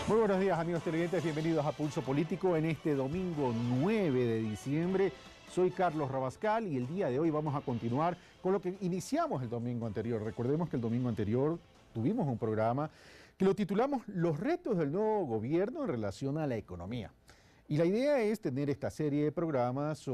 Muy buenos días, amigos televidentes, bienvenidos a Pulso Político en este domingo 9 de diciembre. Soy Carlos Rabascal y el día de hoy vamos a continuar con lo que iniciamos el domingo anterior. Recordemos que el domingo anterior tuvimos un programa que lo titulamos Los retos del nuevo gobierno en relación a la economía. Y la idea es tener esta serie de programas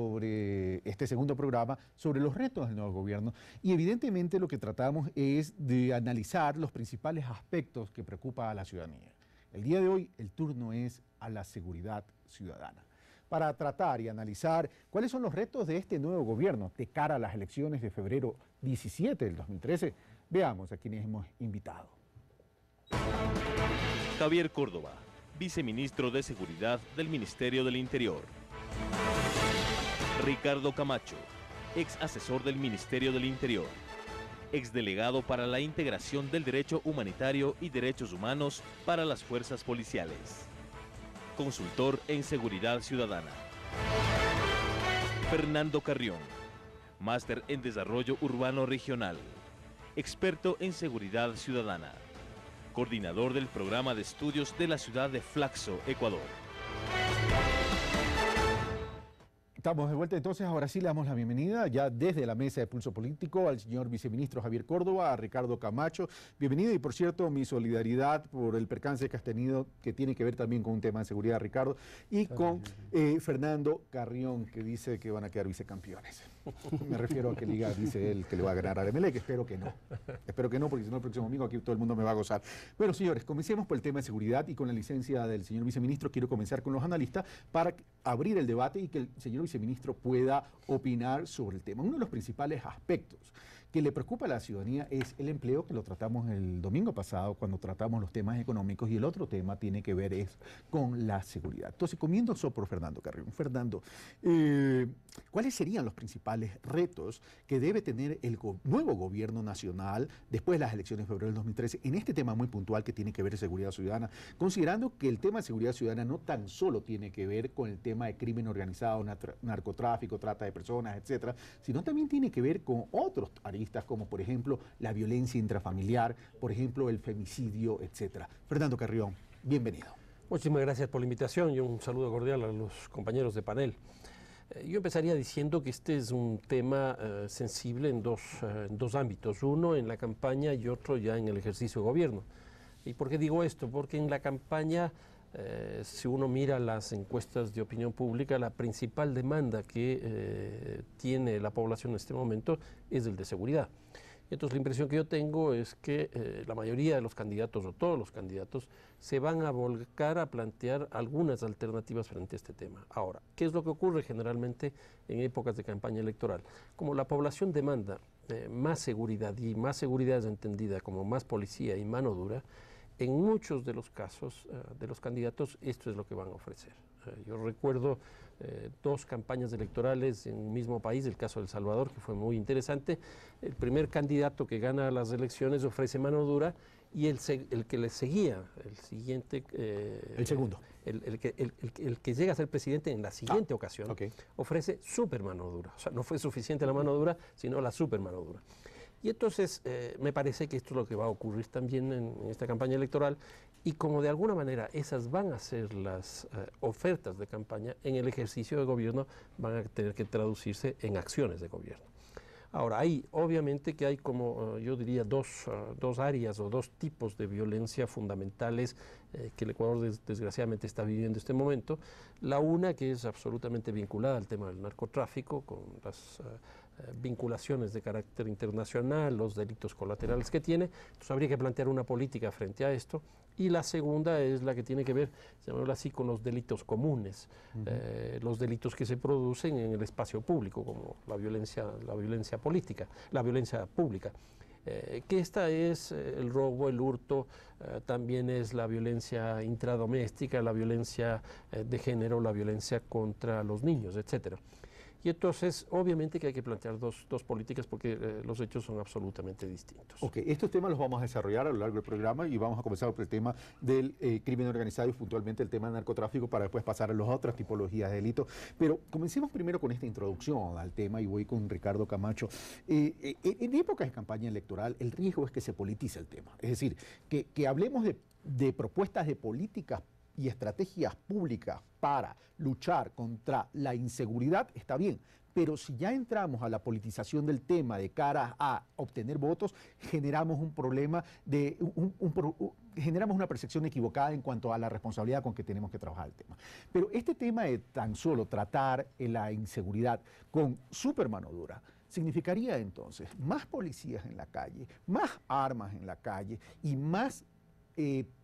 este segundo programa, sobre los retos del nuevo gobierno. Y evidentemente lo que tratamos es de analizar los principales aspectos que preocupan a la ciudadanía. El día de hoy el turno es a la seguridad ciudadana. Para tratar y analizar cuáles son los retos de este nuevo gobierno de cara a las elecciones de febrero 17 del 2013, veamos a quienes hemos invitado. Javier Córdoba, viceministro de Seguridad del Ministerio del Interior. Ricardo Camacho, ex asesor del Ministerio del Interior. Exdelegado para la integración del derecho humanitario y derechos humanos para las fuerzas policiales. Consultor en seguridad ciudadana. Fernando Carrión, máster en desarrollo urbano regional. Experto en seguridad ciudadana. Coordinador del programa de estudios de la ciudad de Flaxo, Ecuador. Estamos de vuelta, entonces ahora sí le damos la bienvenida ya desde la mesa de Pulso Político al señor viceministro Javier Córdoba, a Ricardo Camacho. Bienvenido y por cierto mi solidaridad por el percance que has tenido, que tiene que ver también con un tema de seguridad, Ricardo, y con Fernando Carrión, que dice que van a quedar vicecampeones. Me refiero a que Liga dice él que le va a ganar a Emelec, espero que no. Espero que no, porque si no el próximo domingo aquí todo el mundo me va a gozar. Bueno, señores, comencemos por el tema de seguridad y con la licencia del señor viceministro quiero comenzar con los analistas para abrir el debate y que el señor viceministro pueda opinar sobre el tema. Uno de los principales aspectos que le preocupa a la ciudadanía es el empleo, que lo tratamos el domingo pasado cuando tratamos los temas económicos, y el otro tema tiene que ver es con la seguridad. Entonces, comienzo por Fernando Carrión. Fernando, ¿cuáles serían los principales retos que debe tener el nuevo gobierno nacional después de las elecciones de febrero del 2013 en este tema muy puntual que tiene que ver con seguridad ciudadana, considerando que el tema de seguridad ciudadana no tan solo tiene que ver con el tema de crimen organizado, narcotráfico, trata de personas, etcétera, sino también tiene que ver con otros aristas como por ejemplo la violencia intrafamiliar, por ejemplo el femicidio, etcétera? Fernando Carrión, bienvenido. Muchísimas gracias por la invitación y un saludo cordial a los compañeros de panel. Yo empezaría diciendo que este es un tema sensible en dos ámbitos, uno en la campaña y otro ya en el ejercicio de gobierno. ¿Y por qué digo esto? Porque en la campaña, si uno mira las encuestas de opinión pública, la principal demanda que tiene la población en este momento es el de seguridad. Entonces la impresión que yo tengo es que la mayoría de los candidatos o todos los candidatos se van a volcar a plantear algunas alternativas frente a este tema. Ahora, ¿qué es lo que ocurre generalmente en épocas de campaña electoral? Como la población demanda más seguridad, y más seguridad es entendida como más policía y mano dura, en muchos de los casos de los candidatos esto es lo que van a ofrecer. Yo recuerdo dos campañas electorales en un mismo país, el caso de El Salvador, que fue muy interesante. El primer candidato que gana las elecciones ofrece mano dura y el que le seguía, el siguiente... el segundo. El que llega a ser presidente en la siguiente ocasión, ofrece super mano dura. O sea, no fue suficiente la mano dura, sino la super mano dura. Y entonces me parece que esto es lo que va a ocurrir también en esta campaña electoral, y como de alguna manera esas van a ser las ofertas de campaña, en el ejercicio de gobierno van a tener que traducirse en acciones de gobierno. Ahora, obviamente que hay como yo diría dos áreas o dos tipos de violencia fundamentales que el Ecuador desgraciadamente está viviendo en este momento. La una, que es absolutamente vinculada al tema del narcotráfico, con las vinculaciones de carácter internacional, los delitos colaterales que tiene. Entonces habría que plantear una política frente a esto. Y la segunda es la que tiene que ver, llamémoslo así, con los delitos comunes, los delitos que se producen en el espacio público, como la violencia política, la violencia pública. Que esta es el robo, el hurto, también es la violencia intradoméstica, la violencia de género, la violencia contra los niños, etcétera. Y entonces, obviamente que hay que plantear dos políticas porque los hechos son absolutamente distintos. Ok, estos temas los vamos a desarrollar a lo largo del programa y vamos a comenzar por el tema del crimen organizado y puntualmente el tema del narcotráfico para después pasar a las otras tipologías de delitos. Pero comencemos primero con esta introducción al tema y voy con Ricardo Camacho. En épocas de campaña electoral el riesgo es que se politice el tema, es decir, que hablemos de propuestas de políticas y estrategias públicas para luchar contra la inseguridad, está bien. Pero si ya entramos a la politización del tema de cara a obtener votos, generamos un problema generamos una percepción equivocada en cuanto a la responsabilidad con que tenemos que trabajar el tema. Pero este tema de tan solo tratar la inseguridad con super mano dura, significaría entonces más policías en la calle, más armas en la calle y más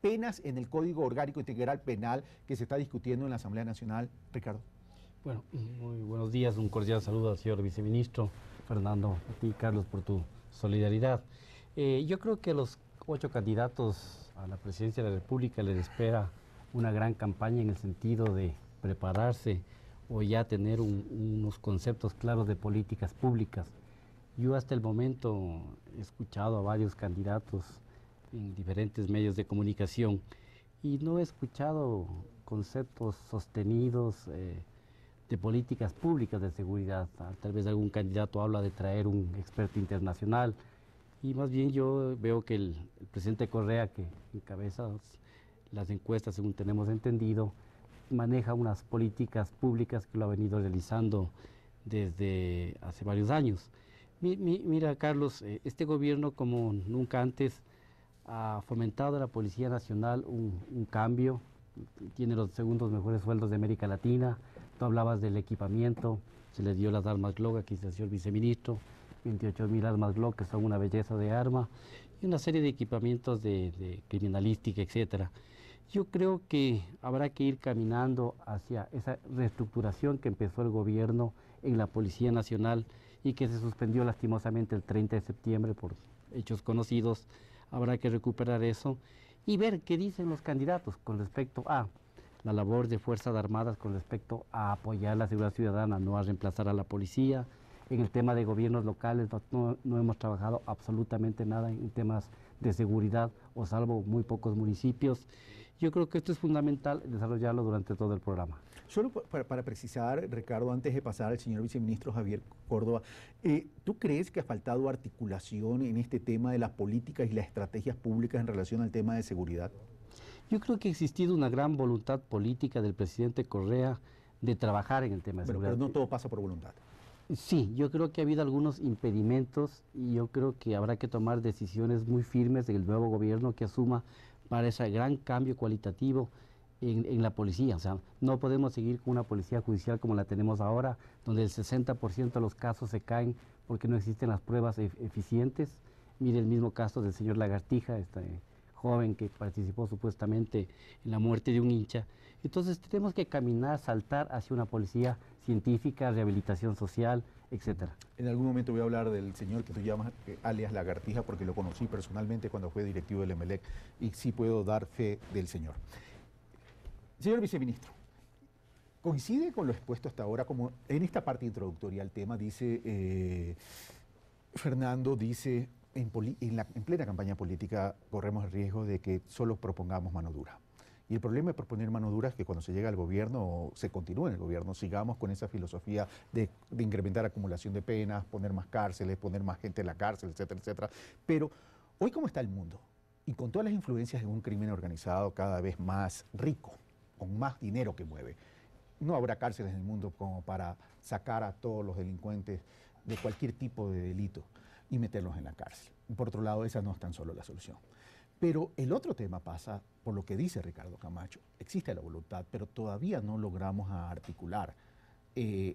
penas en el Código Orgánico Integral Penal que se está discutiendo en la Asamblea Nacional. Ricardo. Bueno, muy buenos días, un cordial saludo al señor viceministro, Fernando, a ti, Carlos, por tu solidaridad. Yo creo que a los 8 candidatos a la presidencia de la República les espera una gran campaña en el sentido de prepararse o ya tener unos conceptos claros de políticas públicas. Yo hasta el momento he escuchado a varios candidatos en diferentes medios de comunicación y no he escuchado conceptos sostenidos de políticas públicas de seguridad. Tal vez algún candidato habla de traer un experto internacional y más bien yo veo que el presidente Correa, que encabeza las encuestas según tenemos entendido, maneja unas políticas públicas que lo ha venido realizando desde hace varios años. Mira, Carlos, este gobierno como nunca antes ha fomentado a la Policía Nacional un cambio, tiene los segundos mejores sueldos de América Latina. Tú hablabas del equipamiento, se les dio las armas Glock, aquí se dio el viceministro, 28.000 armas Glock, que son una belleza de arma, y una serie de equipamientos de criminalística, etcétera. Yo creo que habrá que ir caminando hacia esa reestructuración que empezó el gobierno en la Policía Nacional y que se suspendió lastimosamente el 30 de septiembre por hechos conocidos. Habrá que recuperar eso y ver qué dicen los candidatos con respecto a la labor de Fuerzas Armadas, con respecto a apoyar la seguridad ciudadana, no a reemplazar a la policía. En el tema de gobiernos locales no hemos trabajado absolutamente nada en temas de seguridad, o salvo muy pocos municipios. Yo creo que esto es fundamental desarrollarlo durante todo el programa. Solo para precisar, Ricardo, antes de pasar al señor viceministro Javier Córdoba, ¿tú crees que ha faltado articulación en este tema de las políticas y las estrategias públicas en relación al tema de seguridad? Yo creo que ha existido una gran voluntad política del presidente Correa de trabajar en el tema de seguridad. Pero no todo pasa por voluntad. Sí, yo creo que ha habido algunos impedimentos y yo creo que habrá que tomar decisiones muy firmes del nuevo gobierno que asuma para ese gran cambio cualitativo en la policía. O sea, no podemos seguir con una policía judicial como la tenemos ahora, donde el 60% de los casos se caen porque no existen las pruebas eficientes. Mire el mismo caso del señor Lagartija, joven que participó supuestamente en la muerte de un hincha. Entonces tenemos que caminar, saltar hacia una policía científica, rehabilitación social, etcétera. En algún momento voy a hablar del señor que tú llamas alias Lagartija, porque lo conocí personalmente cuando fue directivo del Emelec y sí puedo dar fe del señor. Señor viceministro, coincide con lo expuesto hasta ahora, como en esta parte introductoria al tema, dice Fernando, dice, en plena campaña política corremos el riesgo de que solo propongamos mano dura. Y el problema de proponer mano dura es que cuando se llega al gobierno o se continúa en el gobierno, sigamos con esa filosofía de incrementar acumulación de penas, poner más cárceles, poner más gente en la cárcel, etcétera, etcétera. Pero hoy, ¿cómo está el mundo? Y con todas las influencias de un crimen organizado cada vez más rico, con más dinero que mueve, no habrá cárceles en el mundo como para sacar a todos los delincuentes de cualquier tipo de delito y meterlos en la cárcel. Y por otro lado, esa no es tan solo la solución. Pero el otro tema pasa por lo que dice Ricardo Camacho. Existe la voluntad, pero todavía no logramos articular.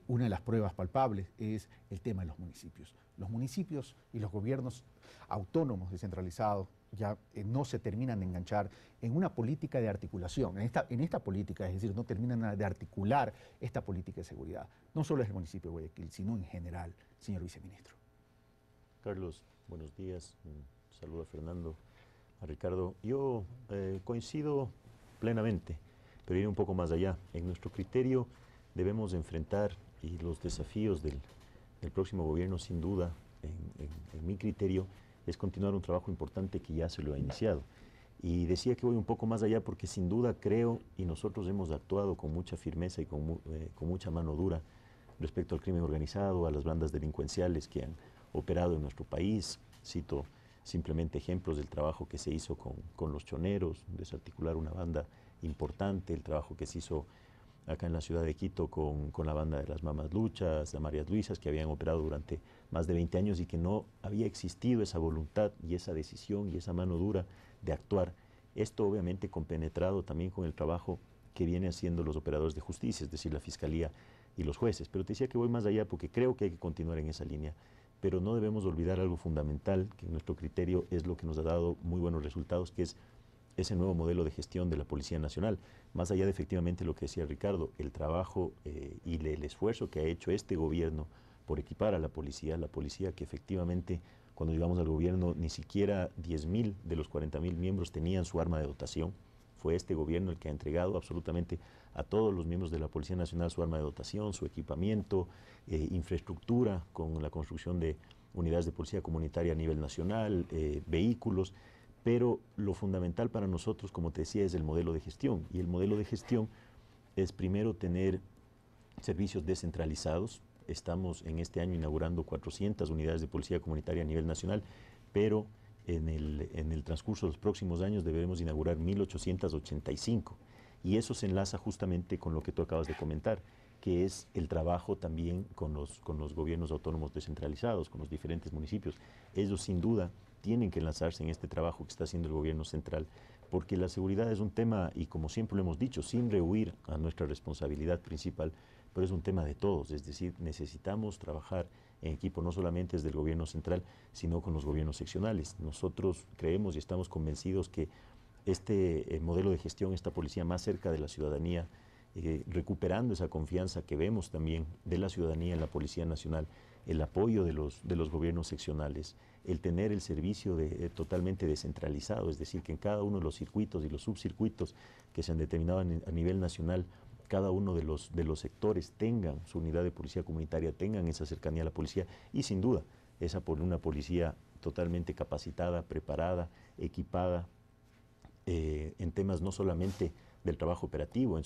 Una de las pruebas palpables es el tema de los municipios. Los municipios y los gobiernos autónomos descentralizados ya no se terminan de enganchar en una política de articulación, en esta política, es decir, no terminan de articular esta política de seguridad. No solo es el municipio de Guayaquil, sino en general, señor viceministro. Carlos, buenos días. Un saludo a Fernando, a Ricardo. Yo coincido plenamente, pero iré un poco más allá. En nuestro criterio debemos enfrentar y los desafíos del próximo gobierno, sin duda, en mi criterio, es continuar un trabajo importante que ya se lo ha iniciado. Y decía que voy un poco más allá porque sin duda creo, y nosotros hemos actuado con mucha firmeza y con mucha mano dura respecto al crimen organizado, a las bandas delincuenciales que han operado en nuestro país. Cito simplemente ejemplos del trabajo que se hizo con los choneros, desarticular una banda importante, el trabajo que se hizo acá en la ciudad de Quito con la banda de las Mamas Luchas, de Marías Luisas, que habían operado durante más de 20 años y que no había existido esa voluntad y esa decisión y esa mano dura de actuar. Esto obviamente compenetrado también con el trabajo que vienen haciendo los operadores de justicia, es decir, la Fiscalía y los jueces. Pero te decía que voy más allá porque creo que hay que continuar en esa línea, pero no debemos olvidar algo fundamental, que en nuestro criterio es lo que nos ha dado muy buenos resultados, que es ese nuevo modelo de gestión de la Policía Nacional. Más allá de efectivamente lo que decía Ricardo, el trabajo y el esfuerzo que ha hecho este gobierno por equipar a la policía que efectivamente cuando llegamos al gobierno ni siquiera 10.000 de los 40.000 miembros tenían su arma de dotación. Fue este gobierno el que ha entregado absolutamente a todos los miembros de la Policía Nacional su arma de dotación, su equipamiento, infraestructura con la construcción de unidades de policía comunitaria a nivel nacional, vehículos. Pero lo fundamental para nosotros, como te decía, es el modelo de gestión. Y el modelo de gestión es primero tener servicios descentralizados. Estamos en este año inaugurando 400 unidades de policía comunitaria a nivel nacional, pero en el transcurso de los próximos años deberemos inaugurar 1.885. Y eso se enlaza justamente con lo que tú acabas de comentar, que es el trabajo también con los gobiernos autónomos descentralizados, con los diferentes municipios. Ellos sin duda tienen que lanzarse en este trabajo que está haciendo el gobierno central, porque la seguridad es un tema, y como siempre lo hemos dicho, sin rehuir a nuestra responsabilidad principal, pero es un tema de todos, es decir, necesitamos trabajar en equipo no solamente desde el gobierno central, sino con los gobiernos seccionales. Nosotros creemos y estamos convencidos que este modelo de gestión, esta policía más cerca de la ciudadanía, recuperando esa confianza que vemos también de la ciudadanía en la Policía Nacional, el apoyo de los gobiernos seccionales, el tener el servicio totalmente descentralizado, es decir, que en cada uno de los circuitos y los subcircuitos que se han determinado a nivel nacional, cada uno de los sectores tengan su unidad de policía comunitaria, tengan esa cercanía a la policía y sin duda una policía totalmente capacitada, preparada, equipada en temas no solamente del trabajo operativo, en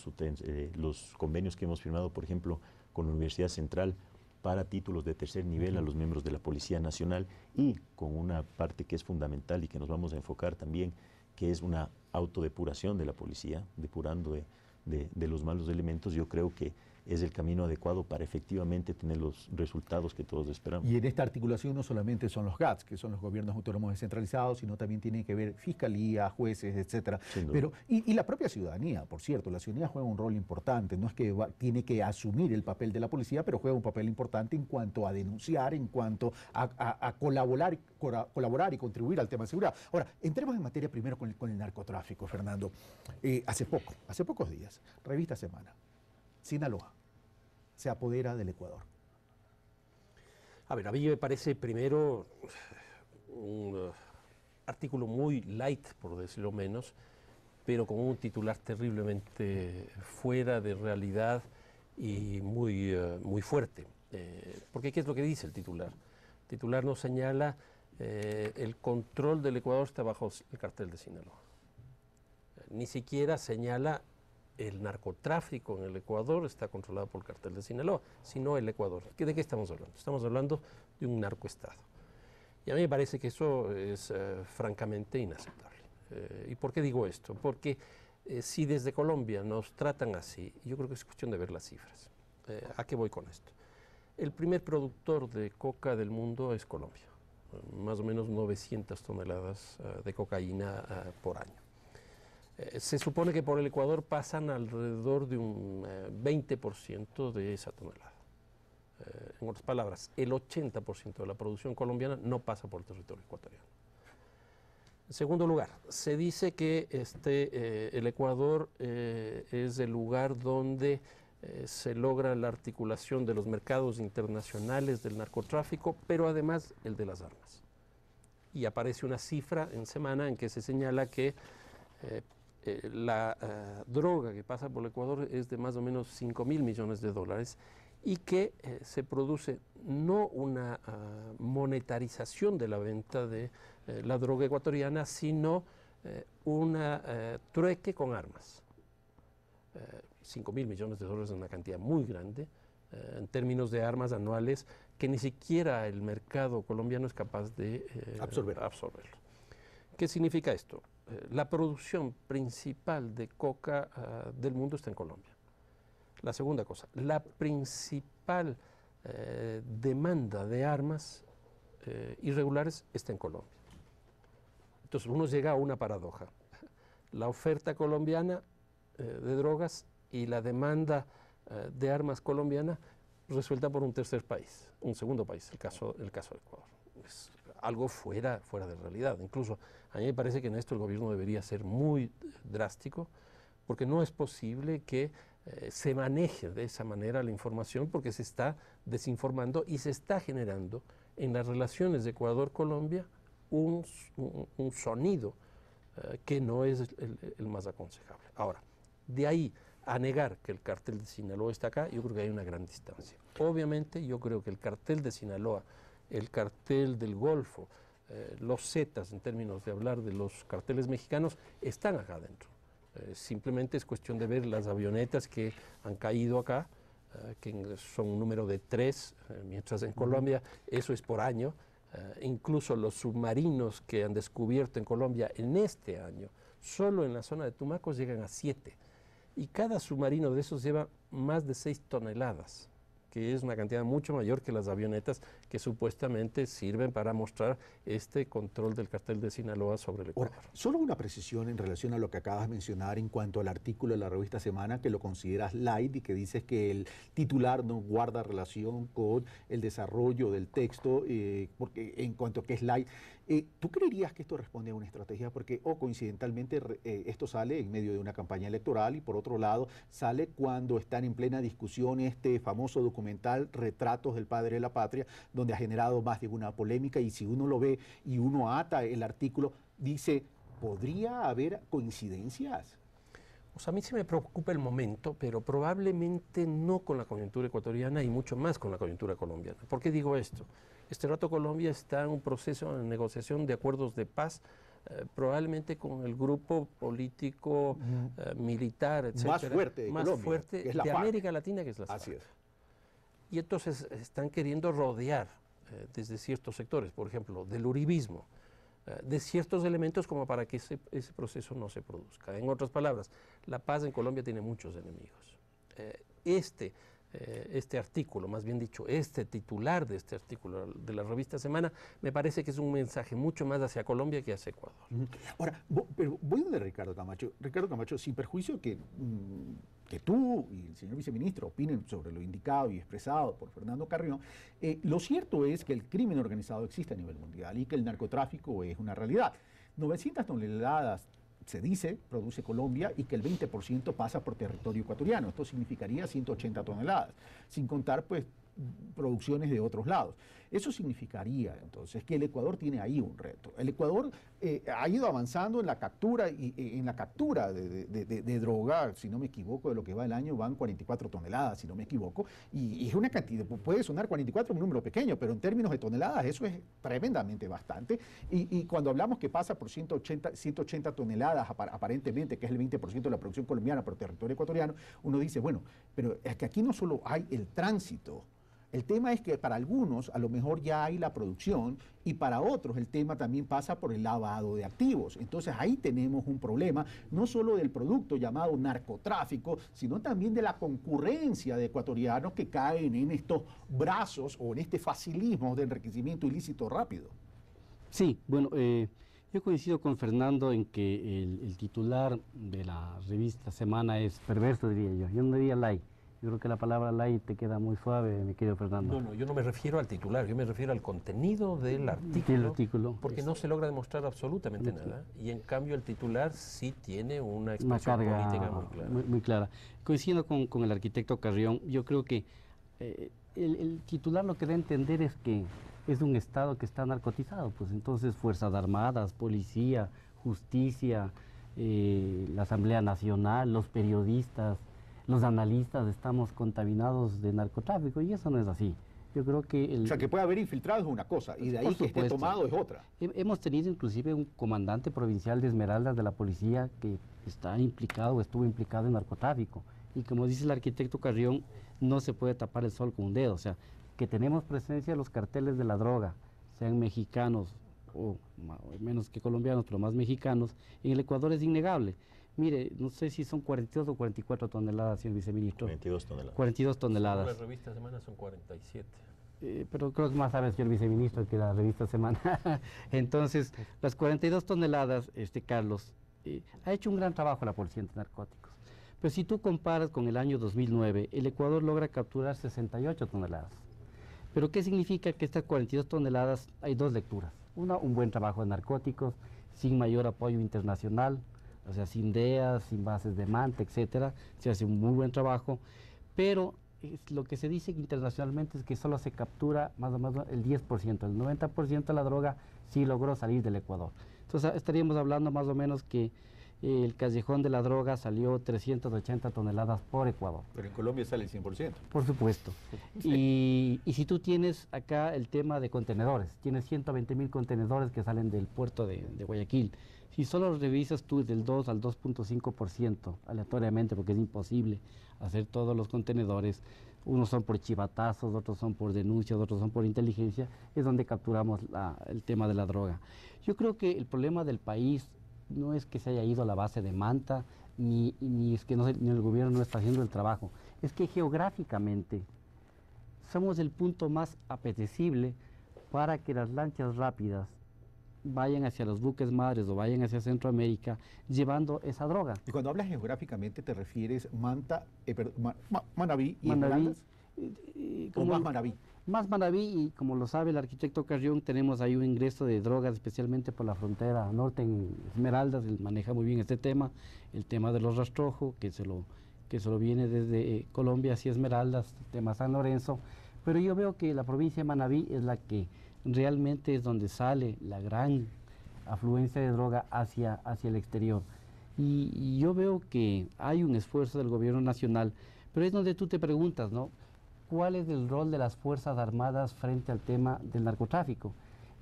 los convenios que hemos firmado, por ejemplo, con la Universidad Central para títulos de tercer nivel a los miembros de la Policía Nacional y con una parte que es fundamental y que nos vamos a enfocar también, que es una autodepuración de la policía, depurando de los malos elementos. Yo creo que es el camino adecuado para efectivamente tener los resultados que todos esperamos. Y en esta articulación no solamente son los GATS, que son los gobiernos autónomos descentralizados, sino también tiene que ver fiscalía, jueces, etcétera. Pero y la propia ciudadanía, por cierto, la ciudadanía juega un rol importante. No es que tiene que asumir el papel de la policía, pero juega un papel importante en cuanto a denunciar, en cuanto a colaborar y contribuir al tema de seguridad. Ahora, entremos en materia primero con el narcotráfico, Fernando. Hace pocos días, Revista Semana, Sinaloa se apodera del Ecuador. A ver, a mí me parece primero un artículo muy light, por decirlo menos, pero con un titular terriblemente fuera de realidad y muy fuerte. Porque ¿qué es lo que dice el titular? El titular nos señala el control del Ecuador está bajo el cartel de Sinaloa. Ni siquiera señala el narcotráfico en el Ecuador está controlado por el cartel de Sinaloa, sino el Ecuador. ¿De qué estamos hablando? Estamos hablando de un narcoestado. Y a mí me parece que eso es francamente inaceptable. ¿Y por qué digo esto? Porque si desde Colombia nos tratan así, yo creo que es cuestión de ver las cifras. ¿A qué voy con esto? El primer productor de coca del mundo es Colombia. Más o menos 900 toneladas de cocaína por año. Se supone que por el Ecuador pasan alrededor de un 20% de esa tonelada. En otras palabras, el 80% de la producción colombiana no pasa por el territorio ecuatoriano. En segundo lugar, se dice que el Ecuador es el lugar donde se logra la articulación de los mercados internacionales del narcotráfico, pero además el de las armas. Y aparece una cifra en Semana en que se señala que la droga que pasa por el Ecuador es de más o menos 5.000 millones de dólares y que se produce no una monetarización de la venta de la droga ecuatoriana, sino una trueque con armas. 5.000 millones de dólares es una cantidad muy grande. En términos de armas anuales, que ni siquiera el mercado colombiano es capaz de absorberlo. ¿Qué significa esto? La producción principal de coca del mundo está en Colombia. La segunda cosa, la principal demanda de armas irregulares está en Colombia. Entonces uno llega a una paradoja. La oferta colombiana de drogas y la demanda de armas colombiana resuelta por un tercer país, un segundo país, el caso de Ecuador. Es algo fuera de realidad. Incluso a mí me parece que en esto el gobierno debería ser muy drástico, porque no es posible que se maneje de esa manera la información, porque se está desinformando y se está generando en las relaciones de Ecuador-Colombia un sonido que no es el más aconsejable. Ahora, de ahí a negar que el cartel de Sinaloa está acá, yo creo que hay una gran distancia. Obviamente, yo creo que el cartel de Sinaloa, el cartel del Golfo, los Zetas, en términos de hablar de los carteles mexicanos, están acá adentro. Simplemente es cuestión de ver las avionetas que han caído acá, que son un número de 3, mientras en Colombia eso es por año. Incluso los submarinos que han descubierto en Colombia en este año, solo en la zona de Tumaco llegan a 7. Y cada submarino de esos lleva más de 6 toneladas, que es una cantidad mucho mayor que las avionetas que supuestamente sirven para mostrar este control del cartel de Sinaloa sobre el Ecuador. Ahora, solo una precisión en relación a lo que acabas de mencionar en cuanto al artículo de la revista Semana, que lo consideras light y que dices que el titular no guarda relación con el desarrollo del texto, porque en cuanto a que es light. ¿Tú creerías que esto responde a una estrategia? Porque, coincidentalmente, esto sale en medio de una campaña electoral y, por otro lado, sale cuando están en plena discusión este famoso documental Retratos del Padre de la Patria, donde ha generado más de una polémica, y si uno lo ve y uno ata el artículo, dice, ¿podría haber coincidencias? O sea, a mí sí me preocupa el momento, pero probablemente no con la coyuntura ecuatoriana y mucho más con la coyuntura colombiana. ¿Por qué digo esto? Este rato Colombia está en un proceso de negociación de acuerdos de paz, probablemente con el grupo político, militar, etcétera, más fuerte de Colombia, fuerte de América Latina, que es la FARC. Así es. Y entonces están queriendo rodear desde ciertos sectores, por ejemplo, del uribismo, de ciertos elementos como para que ese proceso no se produzca. En otras palabras, la paz en Colombia tiene muchos enemigos. Este artículo, más bien dicho, este titular de este artículo de la revista Semana, me parece que es un mensaje mucho más hacia Colombia que hacia Ecuador. Ahora, pero voy donde Ricardo Camacho. Ricardo Camacho, sin perjuicio que tú y el señor viceministro opinen sobre lo indicado y expresado por Fernando Carrión, lo cierto es que el crimen organizado existe a nivel mundial y que el narcotráfico es una realidad. 900 toneladas se dice, produce Colombia, y que el 20% pasa por territorio ecuatoriano. Esto significaría 180 toneladas, sin contar, pues, producciones de otros lados. Eso significaría, entonces, que el Ecuador tiene ahí un reto. El Ecuador ha ido avanzando en la captura de droga, si no me equivoco, de lo que va el año, van 44 toneladas, si no me equivoco, y es una cantidad, puede sonar 44 un número pequeño, pero en términos de toneladas eso es tremendamente bastante, y cuando hablamos que pasa por 180 toneladas, aparentemente, que es el 20% de la producción colombiana por territorio ecuatoriano, uno dice, bueno, pero es que aquí no solo hay el tránsito. El tema es que para algunos a lo mejor ya hay la producción y para otros el tema también pasa por el lavado de activos. Entonces ahí tenemos un problema no solo del producto llamado narcotráfico, sino también de la concurrencia de ecuatorianos que caen en estos brazos o en este facilismo de enriquecimiento ilícito rápido. Sí, bueno, yo coincido con Fernando en que el titular de la revista Semana es perverso, diría yo. Yo no diría light. Yo creo que la palabra light te queda muy suave, mi querido Fernando. No, yo no me refiero al titular, yo me refiero al contenido del artículo, porque no se logra demostrar absolutamente nada, y en cambio el titular sí tiene una expresión política muy clara. Muy clara. Coincido con el arquitecto Carrión, yo creo que el titular lo que da a entender es que es un Estado que está narcotizado, pues entonces Fuerzas Armadas, Policía, Justicia, la Asamblea Nacional, los periodistas, los analistas estamos contaminados de narcotráfico, y eso no es así. Yo creo que... O sea, que puede haber infiltrados es una cosa, y de ahí que esté tomado es otra. Hemos tenido inclusive un comandante provincial de Esmeraldas de la policía que está implicado o estuvo implicado en narcotráfico. Y como dice el arquitecto Carrión, no se puede tapar el sol con un dedo. O sea, que tenemos presencia de los carteles de la droga, sean mexicanos o menos que colombianos, pero más mexicanos, en el Ecuador es innegable. Mire, no sé si son 42 o 44 toneladas, señor viceministro. 42 toneladas. 42 toneladas. Según la revista Semana son 47. Pero creo que más sabe el señor viceministro que la revista Semana. Entonces, las 42 toneladas, Carlos, ha hecho un gran trabajo la Policía Antinarcóticos. Pero si tú comparas con el año 2009, el Ecuador logra capturar 68 toneladas. Pero ¿qué significa que estas 42 toneladas hay dos lecturas? Una, un buen trabajo de narcóticos, sin mayor apoyo internacional, o sea, sin DEA, sin bases de manta, etcétera. Se hace un muy buen trabajo, pero lo que se dice internacionalmente es que solo se captura más o menos el 10%, el 90% de la droga sí logró salir del Ecuador. Entonces estaríamos hablando más o menos que el callejón de la droga salió 380 toneladas por Ecuador. Pero en Colombia sale el 100%. Por supuesto. Y si tú tienes acá el tema de contenedores, tienes 120.000 contenedores que salen del puerto de Guayaquil. Si solo revisas tú del 2 al 2.5% aleatoriamente, porque es imposible hacer todos los contenedores, unos son por chivatazos, otros son por denuncias, otros son por inteligencia, es donde capturamos el tema de la droga. Yo creo que el problema del país no es que se haya ido a la base de Manta, ni es que ni el gobierno no está haciendo el trabajo, es que geográficamente somos el punto más apetecible para que las lanchas rápidas vayan hacia los buques madres o vayan hacia Centroamérica llevando esa droga. Y cuando hablas geográficamente, ¿te refieres Manta, Manabí y Manabí, Esmeraldas? ¿O más Manabí? Más Manabí, y como lo sabe el arquitecto Carrión, tenemos ahí un ingreso de drogas, especialmente por la frontera norte en Esmeraldas. Él maneja muy bien este tema, el tema de los rastrojos, que se lo viene desde Colombia hacia Esmeraldas, el tema San Lorenzo. Pero yo veo que la provincia de Manabí es la que realmente es donde sale la gran afluencia de droga hacia el exterior. Y yo veo que hay un esfuerzo del gobierno nacional, pero es donde tú te preguntas, ¿no? ¿Cuál es el rol de las Fuerzas Armadas frente al tema del narcotráfico?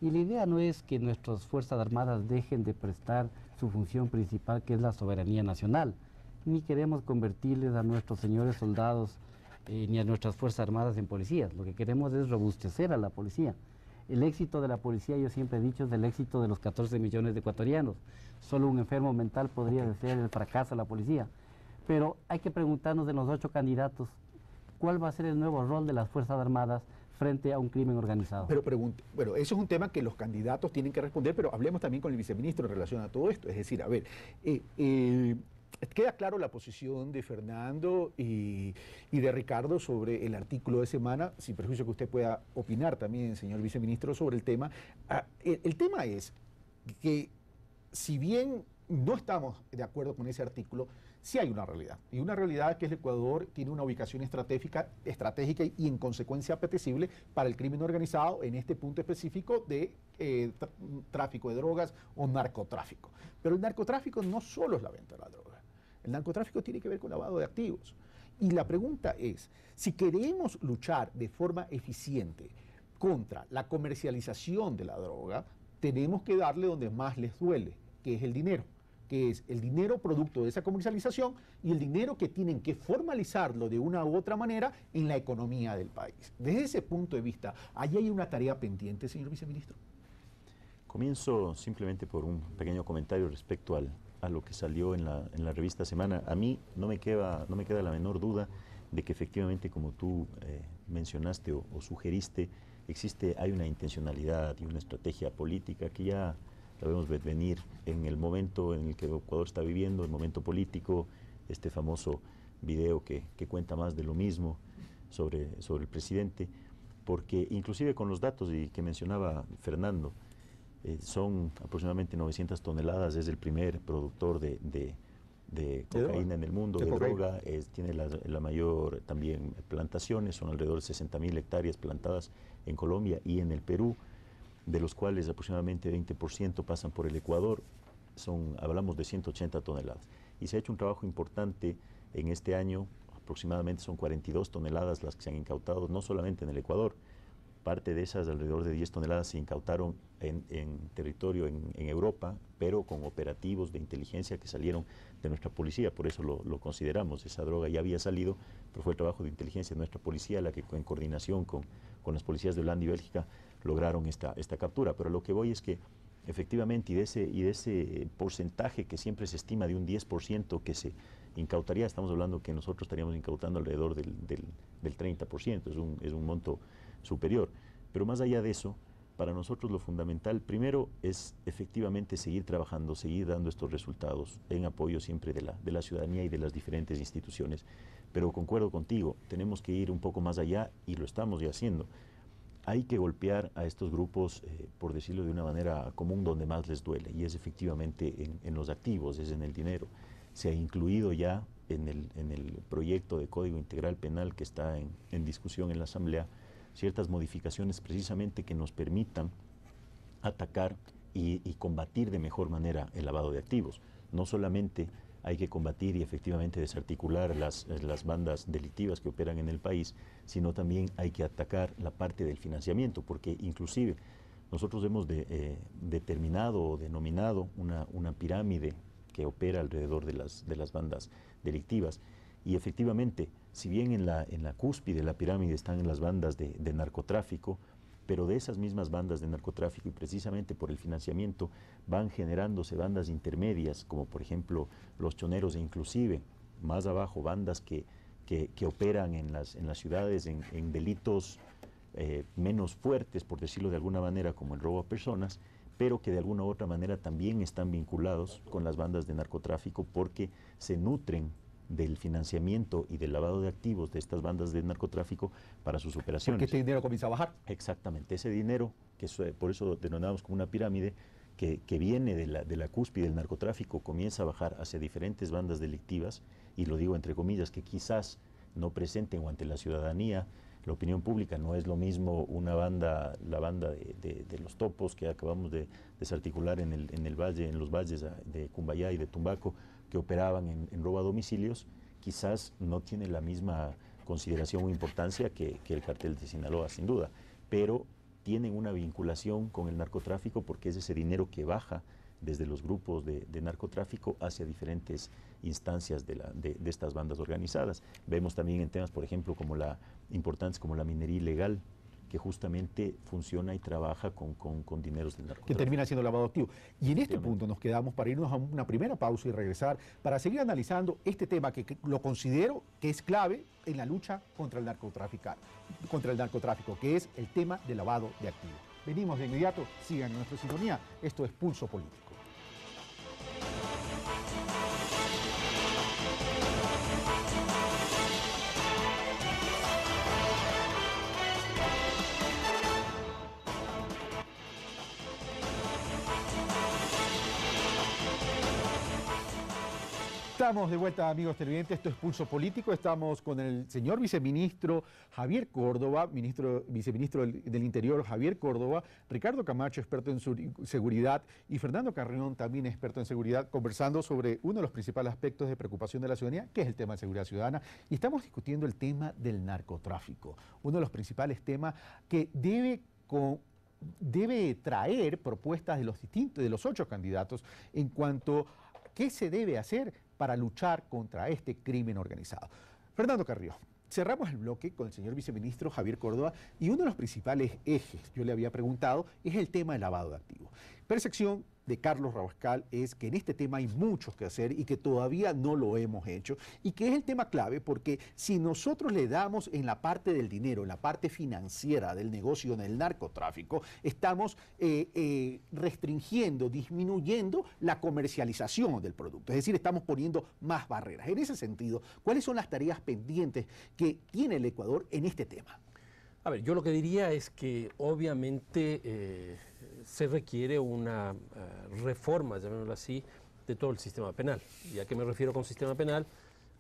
Y la idea no es que nuestras Fuerzas Armadas dejen de prestar su función principal, que es la soberanía nacional, ni queremos convertirles a nuestros señores soldados ni a nuestras Fuerzas Armadas en policías. Lo que queremos es robustecer a la policía. El éxito de la policía, yo siempre he dicho, es el éxito de los 14 millones de ecuatorianos. Solo un enfermo mental podría desear el fracaso de la policía. Pero hay que preguntarnos de los 8 candidatos, ¿cuál va a ser el nuevo rol de las Fuerzas Armadas frente a un crimen organizado? Pero bueno, eso es un tema que los candidatos tienen que responder, pero hablemos también con el viceministro en relación a todo esto. Es decir, a ver, queda claro la posición de Fernando y de Ricardo sobre el artículo de Semana, sin perjuicio que usted pueda opinar también, señor viceministro, sobre el tema. El tema es que, si bien no estamos de acuerdo con ese artículo, sí hay una realidad, y una realidad que el Ecuador tiene una ubicación estratégica y en consecuencia apetecible para el crimen organizado en este punto específico de tráfico de drogas o narcotráfico. Pero el narcotráfico no solo es la venta de la droga, el narcotráfico tiene que ver con lavado de activos. Y la pregunta es, si queremos luchar de forma eficiente contra la comercialización de la droga, tenemos que darle donde más les duele, que es el dinero, que es el dinero producto de esa comercialización y el dinero que tienen que formalizarlo de una u otra manera en la economía del país. Desde ese punto de vista, ¿allí hay una tarea pendiente, señor viceministro? Comienzo simplemente por un pequeño comentario respecto a lo que salió en la revista Semana. A mí no me queda la menor duda de que efectivamente, como tú mencionaste o sugeriste, hay una intencionalidad y una estrategia política que ya la vemos venir en el momento en el que Ecuador está viviendo, el momento político, este famoso video que cuenta más de lo mismo sobre el presidente, porque inclusive con los datos y que mencionaba Fernando, son aproximadamente 900 toneladas, es el primer productor de cocaína en el mundo, de droga, tiene la mayor también plantaciones, son alrededor de 60.000 hectáreas plantadas en Colombia y en el Perú, de los cuales aproximadamente 20% pasan por el Ecuador, hablamos de 180 toneladas. Y se ha hecho un trabajo importante en este año, aproximadamente son 42 toneladas las que se han incautado, no solamente en el Ecuador, Parte de esas, alrededor de 10 toneladas, se incautaron en territorio en Europa, pero con operativos de inteligencia que salieron de nuestra policía. Por eso lo consideramos. Esa droga ya había salido, pero fue el trabajo de inteligencia de nuestra policía la que, en coordinación con las policías de Holanda y Bélgica, lograron esta captura. Pero lo que voy es que, efectivamente, y de ese porcentaje que siempre se estima de un 10% que se incautaría, estamos hablando que nosotros estaríamos incautando alrededor del 30%, es un monto superior. Pero más allá de eso, para nosotros lo fundamental, primero, es efectivamente seguir trabajando, seguir dando estos resultados en apoyo siempre de la ciudadanía y de las diferentes instituciones. Pero concuerdo contigo, tenemos que ir un poco más allá y lo estamos ya haciendo. Hay que golpear a estos grupos, por decirlo de una manera común, donde más les duele, y es efectivamente en los activos, es en el dinero. Se ha incluido ya en el proyecto de Código Integral Penal que está en discusión en la Asamblea ciertas modificaciones precisamente que nos permitan atacar y combatir de mejor manera el lavado de activos. No solamente hay que combatir y efectivamente desarticular las bandas delictivas que operan en el país, sino también hay que atacar la parte del financiamiento, porque inclusive nosotros hemos determinado o denominado una pirámide que opera alrededor de las bandas delictivas. Y efectivamente, si bien en la cúspide de la pirámide están las bandas de narcotráfico, pero de esas mismas bandas de narcotráfico y precisamente por el financiamiento van generándose bandas intermedias, como por ejemplo los choneros, e inclusive más abajo bandas que operan en las ciudades en delitos menos fuertes, por decirlo de alguna manera, como el robo a personas, pero que de alguna u otra manera también están vinculados con las bandas de narcotráfico porque se nutren del financiamiento y del lavado de activos de estas bandas de narcotráfico para sus operaciones. Porque este dinero comienza a bajar. Exactamente, ese dinero, que por eso denominamos como una pirámide, que viene de la cúspide del narcotráfico, comienza a bajar hacia diferentes bandas delictivas, y lo digo entre comillas, que quizás no presenten o ante la ciudadanía, la opinión pública, no es lo mismo la banda de los topos que acabamos de desarticular en los valles de Cumbayá y de Tumbaco, que operaban en robo a domicilios, quizás no tiene la misma consideración o importancia que el cartel de Sinaloa, sin duda, pero tienen una vinculación con el narcotráfico porque es ese dinero que baja desde los grupos de narcotráfico hacia diferentes instancias de estas bandas organizadas. Vemos también en temas, por ejemplo, importantes como la minería ilegal, que justamente funciona y trabaja con dineros del narcotráfico. Que termina siendo lavado activo. Y en este punto nos quedamos para irnos a una primera pausa y regresar para seguir analizando este tema que lo considero que es clave en la lucha contra el narcotráfico, que es el tema del lavado de activos. Venimos de inmediato, sigan en nuestra sintonía. Esto es Pulso Político. Estamos de vuelta, amigos televidentes. Esto es Pulso Político. Estamos con el señor viceministro Javier Córdoba, viceministro del Interior Javier Córdoba, Ricardo Camacho, experto en seguridad, y Fernando Carrión, también experto en seguridad, conversando sobre uno de los principales aspectos de preocupación de la ciudadanía, que es el tema de seguridad ciudadana. Y estamos discutiendo el tema del narcotráfico, uno de los principales temas que debe traer propuestas de los 8 candidatos en cuanto a qué se debe hacer para luchar contra este crimen organizado. Fernando Carrión, cerramos el bloque con el señor viceministro Javier Córdoba y uno de los principales ejes, yo le había preguntado, es el tema del lavado de activos. Percepción de Carlos Rabascal es que en este tema hay mucho que hacer y que todavía no lo hemos hecho, y que es el tema clave porque si nosotros le damos en la parte del dinero, en la parte financiera del negocio del narcotráfico, estamos restringiendo, disminuyendo la comercialización del producto, es decir, estamos poniendo más barreras. En ese sentido, ¿cuáles son las tareas pendientes que tiene el Ecuador en este tema? A ver, yo lo que diría es que obviamente se requiere una reforma, llamémoslo así, de todo el sistema penal. ¿Y a qué me refiero con sistema penal?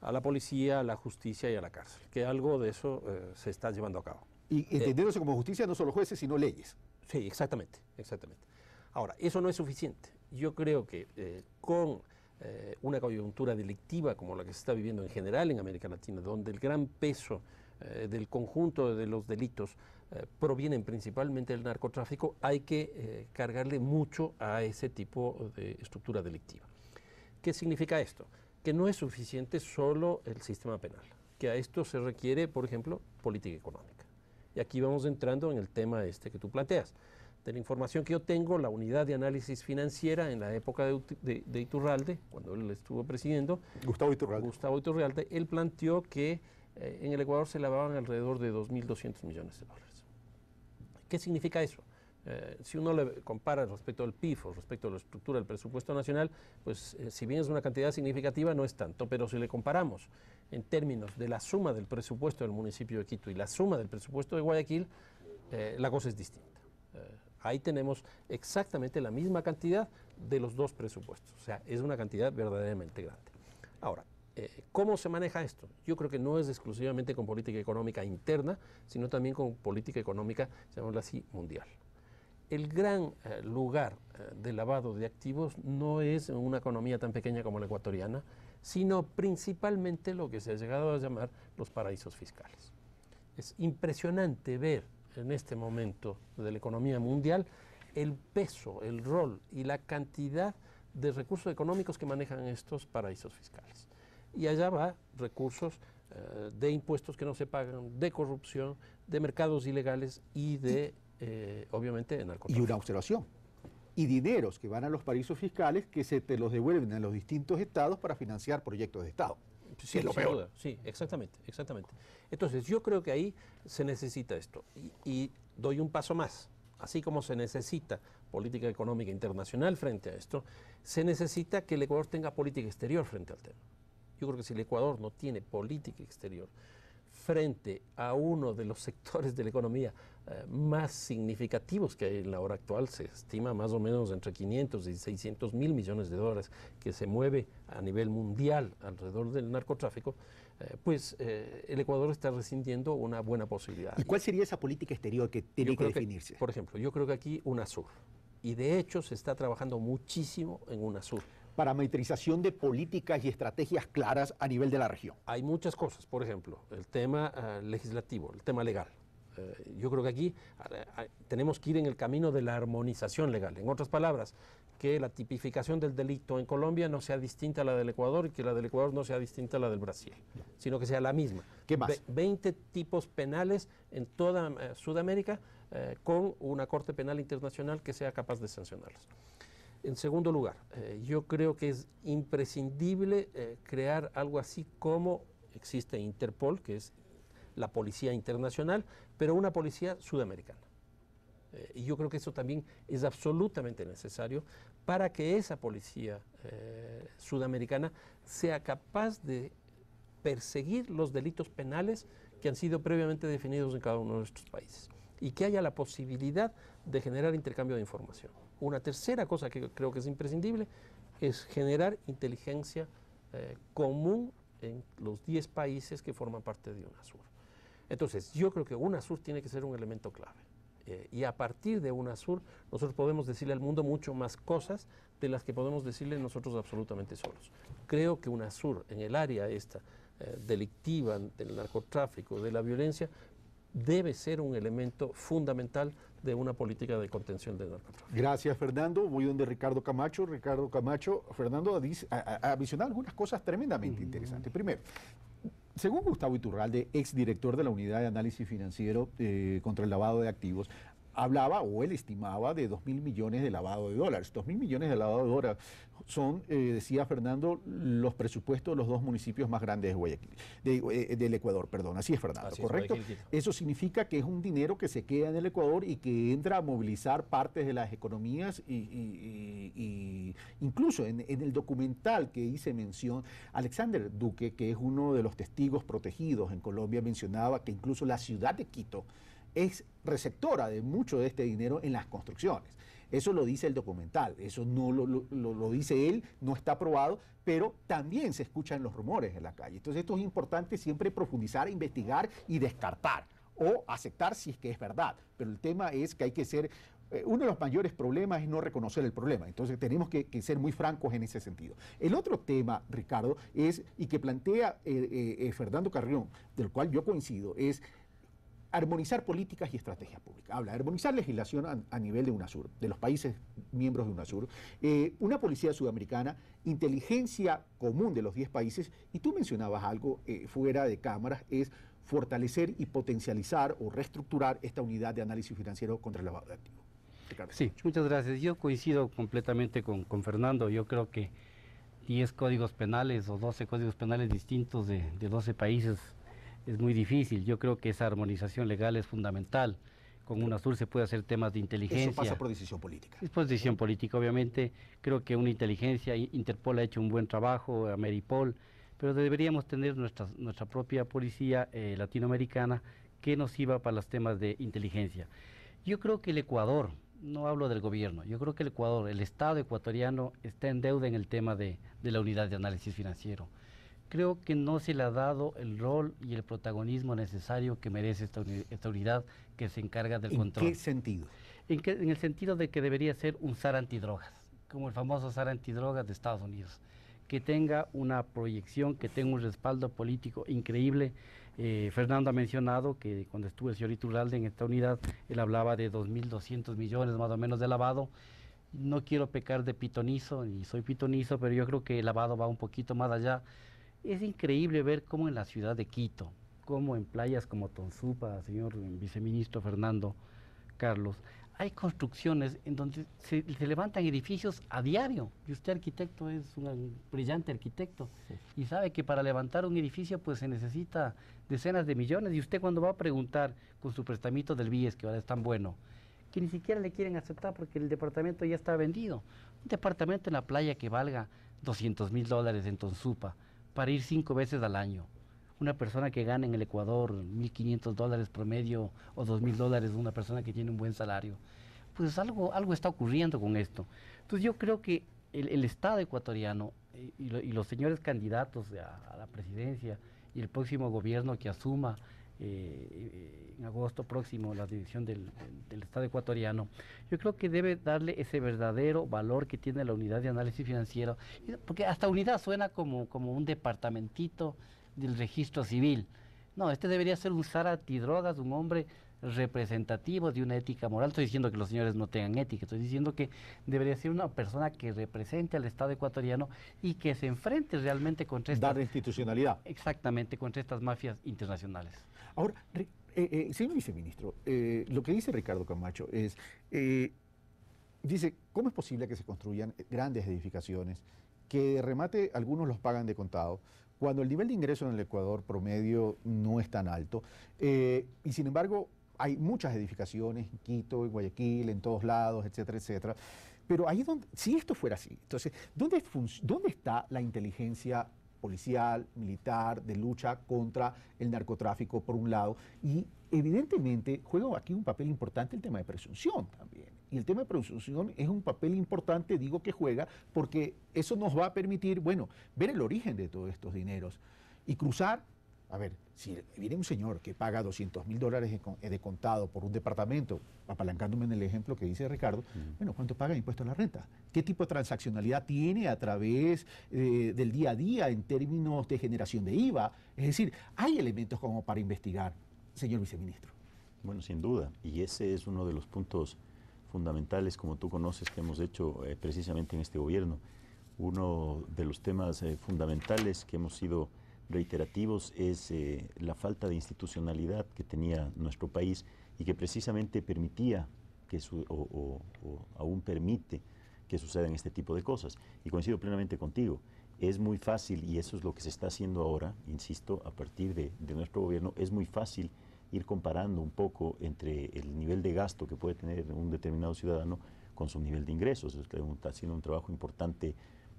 A la policía, a la justicia y a la cárcel, que algo de eso se está llevando a cabo. Y entendiéndose como justicia no solo jueces, sino leyes. Sí, exactamente. Ahora, eso no es suficiente. Yo creo que con una coyuntura delictiva como la que se está viviendo en general en América Latina, donde el gran peso del conjunto de los delitos provienen principalmente del narcotráfico, hay que cargarle mucho a ese tipo de estructura delictiva. ¿Qué significa esto? Que no es suficiente solo el sistema penal, que a esto se requiere, por ejemplo, política económica. Y aquí vamos entrando en el tema que tú planteas. De la información que yo tengo, la unidad de análisis financiera en la época de Iturralde, cuando él estuvo presidiendo, Gustavo Iturralde, él planteó que en el Ecuador se lavaban alrededor de 2.200 millones de dólares. ¿Qué significa eso? Si uno le compara respecto al PIB o respecto a la estructura del presupuesto nacional, pues si bien es una cantidad significativa, no es tanto, pero si le comparamos en términos de la suma del presupuesto del municipio de Quito y la suma del presupuesto de Guayaquil, la cosa es distinta. Ahí tenemos exactamente la misma cantidad de los dos presupuestos, o sea, es una cantidad verdaderamente grande. Ahora, ¿cómo se maneja esto? Yo creo que no es exclusivamente con política económica interna, sino también con política económica, llamémoslo así, mundial. El gran lugar de lavado de activos no es en una economía tan pequeña como la ecuatoriana, sino principalmente lo que se ha llegado a llamar los paraísos fiscales. Es impresionante ver en este momento de la economía mundial el peso, el rol y la cantidad de recursos económicos que manejan estos paraísos fiscales. Y allá va recursos de impuestos que no se pagan, de corrupción, de mercados ilegales y de, obviamente, de narcotráfico. Y una observación. Y dineros que van a los paraísos fiscales que se te los devuelven a los distintos estados para financiar proyectos de Estado. Sí, es lo peor. duda. Sí, exactamente. Entonces, yo creo que ahí se necesita esto. Y doy un paso más. Así como se necesita política económica internacional frente a esto, se necesita que el Ecuador tenga política exterior frente al tema. Yo creo que si el Ecuador no tiene política exterior frente a uno de los sectores de la economía más significativos que hay en la hora actual, se estima más o menos entre 500 y 600 mil millones de dólares que se mueve a nivel mundial alrededor del narcotráfico, pues el Ecuador está rescindiendo una buena posibilidad. ¿Y cuál sería esa política exterior que tiene que definirse? Por ejemplo, yo creo que aquí UNASUR, y de hecho se está trabajando muchísimo en UNASUR. Parametrización de políticas y estrategias claras a nivel de la región. Hay muchas cosas, por ejemplo, el tema legislativo, el tema legal. Yo creo que aquí tenemos que ir en el camino de la armonización legal. En otras palabras, que la tipificación del delito en Colombia no sea distinta a la del Ecuador y que la del Ecuador no sea distinta a la del Brasil, sino que sea la misma. ¿Qué más? 20 tipos penales en toda Sudamérica con una Corte Penal Internacional que sea capaz de sancionarlos. En segundo lugar, yo creo que es imprescindible crear algo así como existe Interpol, que es la policía internacional, pero una policía sudamericana. Y yo creo que eso también es absolutamente necesario para que esa policía sudamericana sea capaz de perseguir los delitos penales que han sido previamente definidos en cada uno de nuestros países y que haya la posibilidad de generar intercambio de información. Una tercera cosa que creo que es imprescindible es generar inteligencia común en los 10 países que forman parte de UNASUR. Entonces, yo creo que UNASUR tiene que ser un elemento clave. Y a partir de UNASUR, nosotros podemos decirle al mundo mucho más cosas de las que podemos decirle nosotros absolutamente solos. Creo que UNASUR, en el área esta delictiva, del narcotráfico, de la violencia, debe ser un elemento fundamental de una política de contención del narcotráfico. Gracias, Fernando. Voy donde Ricardo Camacho. Ricardo Camacho, Fernando ha mencionado algunas cosas tremendamente interesantes. Primero, según Gustavo Iturralde, exdirector de la Unidad de Análisis Financiero contra el Lavado de Activos, hablaba o él estimaba de 2.000 millones de lavado de dólares. 2.000 millones de lavado de dólares son, decía Fernando, los presupuestos de los dos municipios más grandes de Guayaquil, del Ecuador, perdón. Así es, Fernando, así ¿correcto? Es, eso significa que es un dinero que se queda en el Ecuador y que entra a movilizar partes de las economías y incluso en el documental que hice mención, Alexander Duque, que es uno de los testigos protegidos en Colombia, mencionaba que incluso la ciudad de Quito es receptora de mucho de este dinero en las construcciones. Eso lo dice el documental, eso no lo dice él, no está probado, pero también se escuchan los rumores en la calle. Entonces esto es importante siempre profundizar, investigar y descartar o aceptar si es que es verdad. Pero el tema es que hay que ser, uno de los mayores problemas es no reconocer el problema, entonces tenemos que ser muy francos en ese sentido. El otro tema, Ricardo, es, y que plantea Fernando Carrión, del cual yo coincido, es armonizar políticas y estrategias públicas. Habla de armonizar legislación a nivel de UNASUR, de los países miembros de UNASUR, una policía sudamericana, inteligencia común de los 10 países, y tú mencionabas algo fuera de cámaras, es fortalecer y potencializar o reestructurar esta unidad de análisis financiero contra el lavado de activos. Ricardo. Sí, muchas gracias. Yo coincido completamente con Fernando. Yo creo que 10 códigos penales o 12 códigos penales distintos de 12 países es muy difícil. Yo creo que esa armonización legal es fundamental. Con UNASUR se puede hacer temas de inteligencia. Eso pasa por decisión política. Es por decisión política, obviamente. Creo que una inteligencia, Interpol ha hecho un buen trabajo, Ameripol, pero deberíamos tener nuestra propia policía latinoamericana que nos sirva para los temas de inteligencia. Yo creo que el Ecuador, no hablo del gobierno, yo creo que el Ecuador, el Estado ecuatoriano está en deuda en el tema de la unidad de análisis financiero. Creo que no se le ha dado el rol y el protagonismo necesario que merece esta unidad que se encarga del control. ¿En qué sentido? En el sentido de que debería ser un SAR antidrogas, como el famoso SAR antidrogas de Estados Unidos, que tenga una proyección, que tenga un respaldo político increíble. Fernando ha mencionado que cuando estuvo el señor Iturralde en esta unidad, él hablaba de 2.200 millones más o menos de lavado. No quiero pecar de pitonizo, ni soy pitonizo, pero yo creo que el lavado va un poquito más allá. Es increíble ver cómo en la ciudad de Quito, como en playas como Tonsupa, señor viceministro Fernando, Carlos, hay construcciones en donde se levantan edificios a diario. Y usted, arquitecto, es un brillante arquitecto, sí, y sabe que para levantar un edificio pues se necesita decenas de millones. Y usted, cuando va a preguntar con su prestamito del BIES, que ahora es tan bueno, que ni siquiera le quieren aceptar porque el departamento ya está vendido. Un departamento en la playa que valga $200.000 en Tonsupa, para ir 5 veces al año. Una persona que gana en el Ecuador $1.500 promedio o $2.000, una persona que tiene un buen salario, pues algo está ocurriendo con esto. Entonces yo creo que el Estado ecuatoriano y los señores candidatos a la presidencia y el próximo gobierno que asuma en agosto próximo la dirección del Estado ecuatoriano, yo creo que debe darle ese verdadero valor que tiene la unidad de análisis financiero, porque hasta unidad suena como un departamentito del registro civil. No, este debería ser un SAR antidrogas, un hombre representativo de una ética moral. Estoy diciendo que los señores no tengan ética, estoy diciendo que debería ser una persona que represente al Estado ecuatoriano y que se enfrente realmente contra estas... Dar institucionalidad. Exactamente, contra estas mafias internacionales. Ahora, señor viceministro, lo que dice Ricardo Camacho es, dice, ¿cómo es posible que se construyan grandes edificaciones que de remate algunos los pagan de contado, cuando el nivel de ingreso en el Ecuador promedio no es tan alto? Y sin embargo, hay muchas edificaciones en Quito, en Guayaquil, en todos lados, etcétera, etcétera. Pero ahí donde, si esto fuera así, entonces, ¿dónde está la inteligencia policial, militar, de lucha contra el narcotráfico, por un lado? Y evidentemente juega aquí un papel importante el tema de presunción también. Y el tema de presunción es un papel importante, digo que juega, porque eso nos va a permitir, bueno, ver el origen de todos estos dineros y cruzar. A ver, si viene un señor que paga $200.000 de contado por un departamento, apalancándome en el ejemplo que dice Ricardo, bueno, ¿cuánto paga de impuesto a la renta? ¿Qué tipo de transaccionalidad tiene a través del día a día en términos de generación de IVA? Es decir, hay elementos como para investigar, señor viceministro. Bueno, sin duda, y ese es uno de los puntos fundamentales, como tú conoces, que hemos hecho precisamente en este gobierno. Uno de los temas fundamentales que hemos sido reiterativos es la falta de institucionalidad que tenía nuestro país y que precisamente permitía que o aún permite que sucedan este tipo de cosas. Y coincido plenamente contigo, es muy fácil, y eso es lo que se está haciendo ahora, insisto, a partir de nuestro gobierno, es muy fácil ir comparando un poco entre el nivel de gasto que puede tener un determinado ciudadano con su nivel de ingresos. Está haciendo un trabajo importante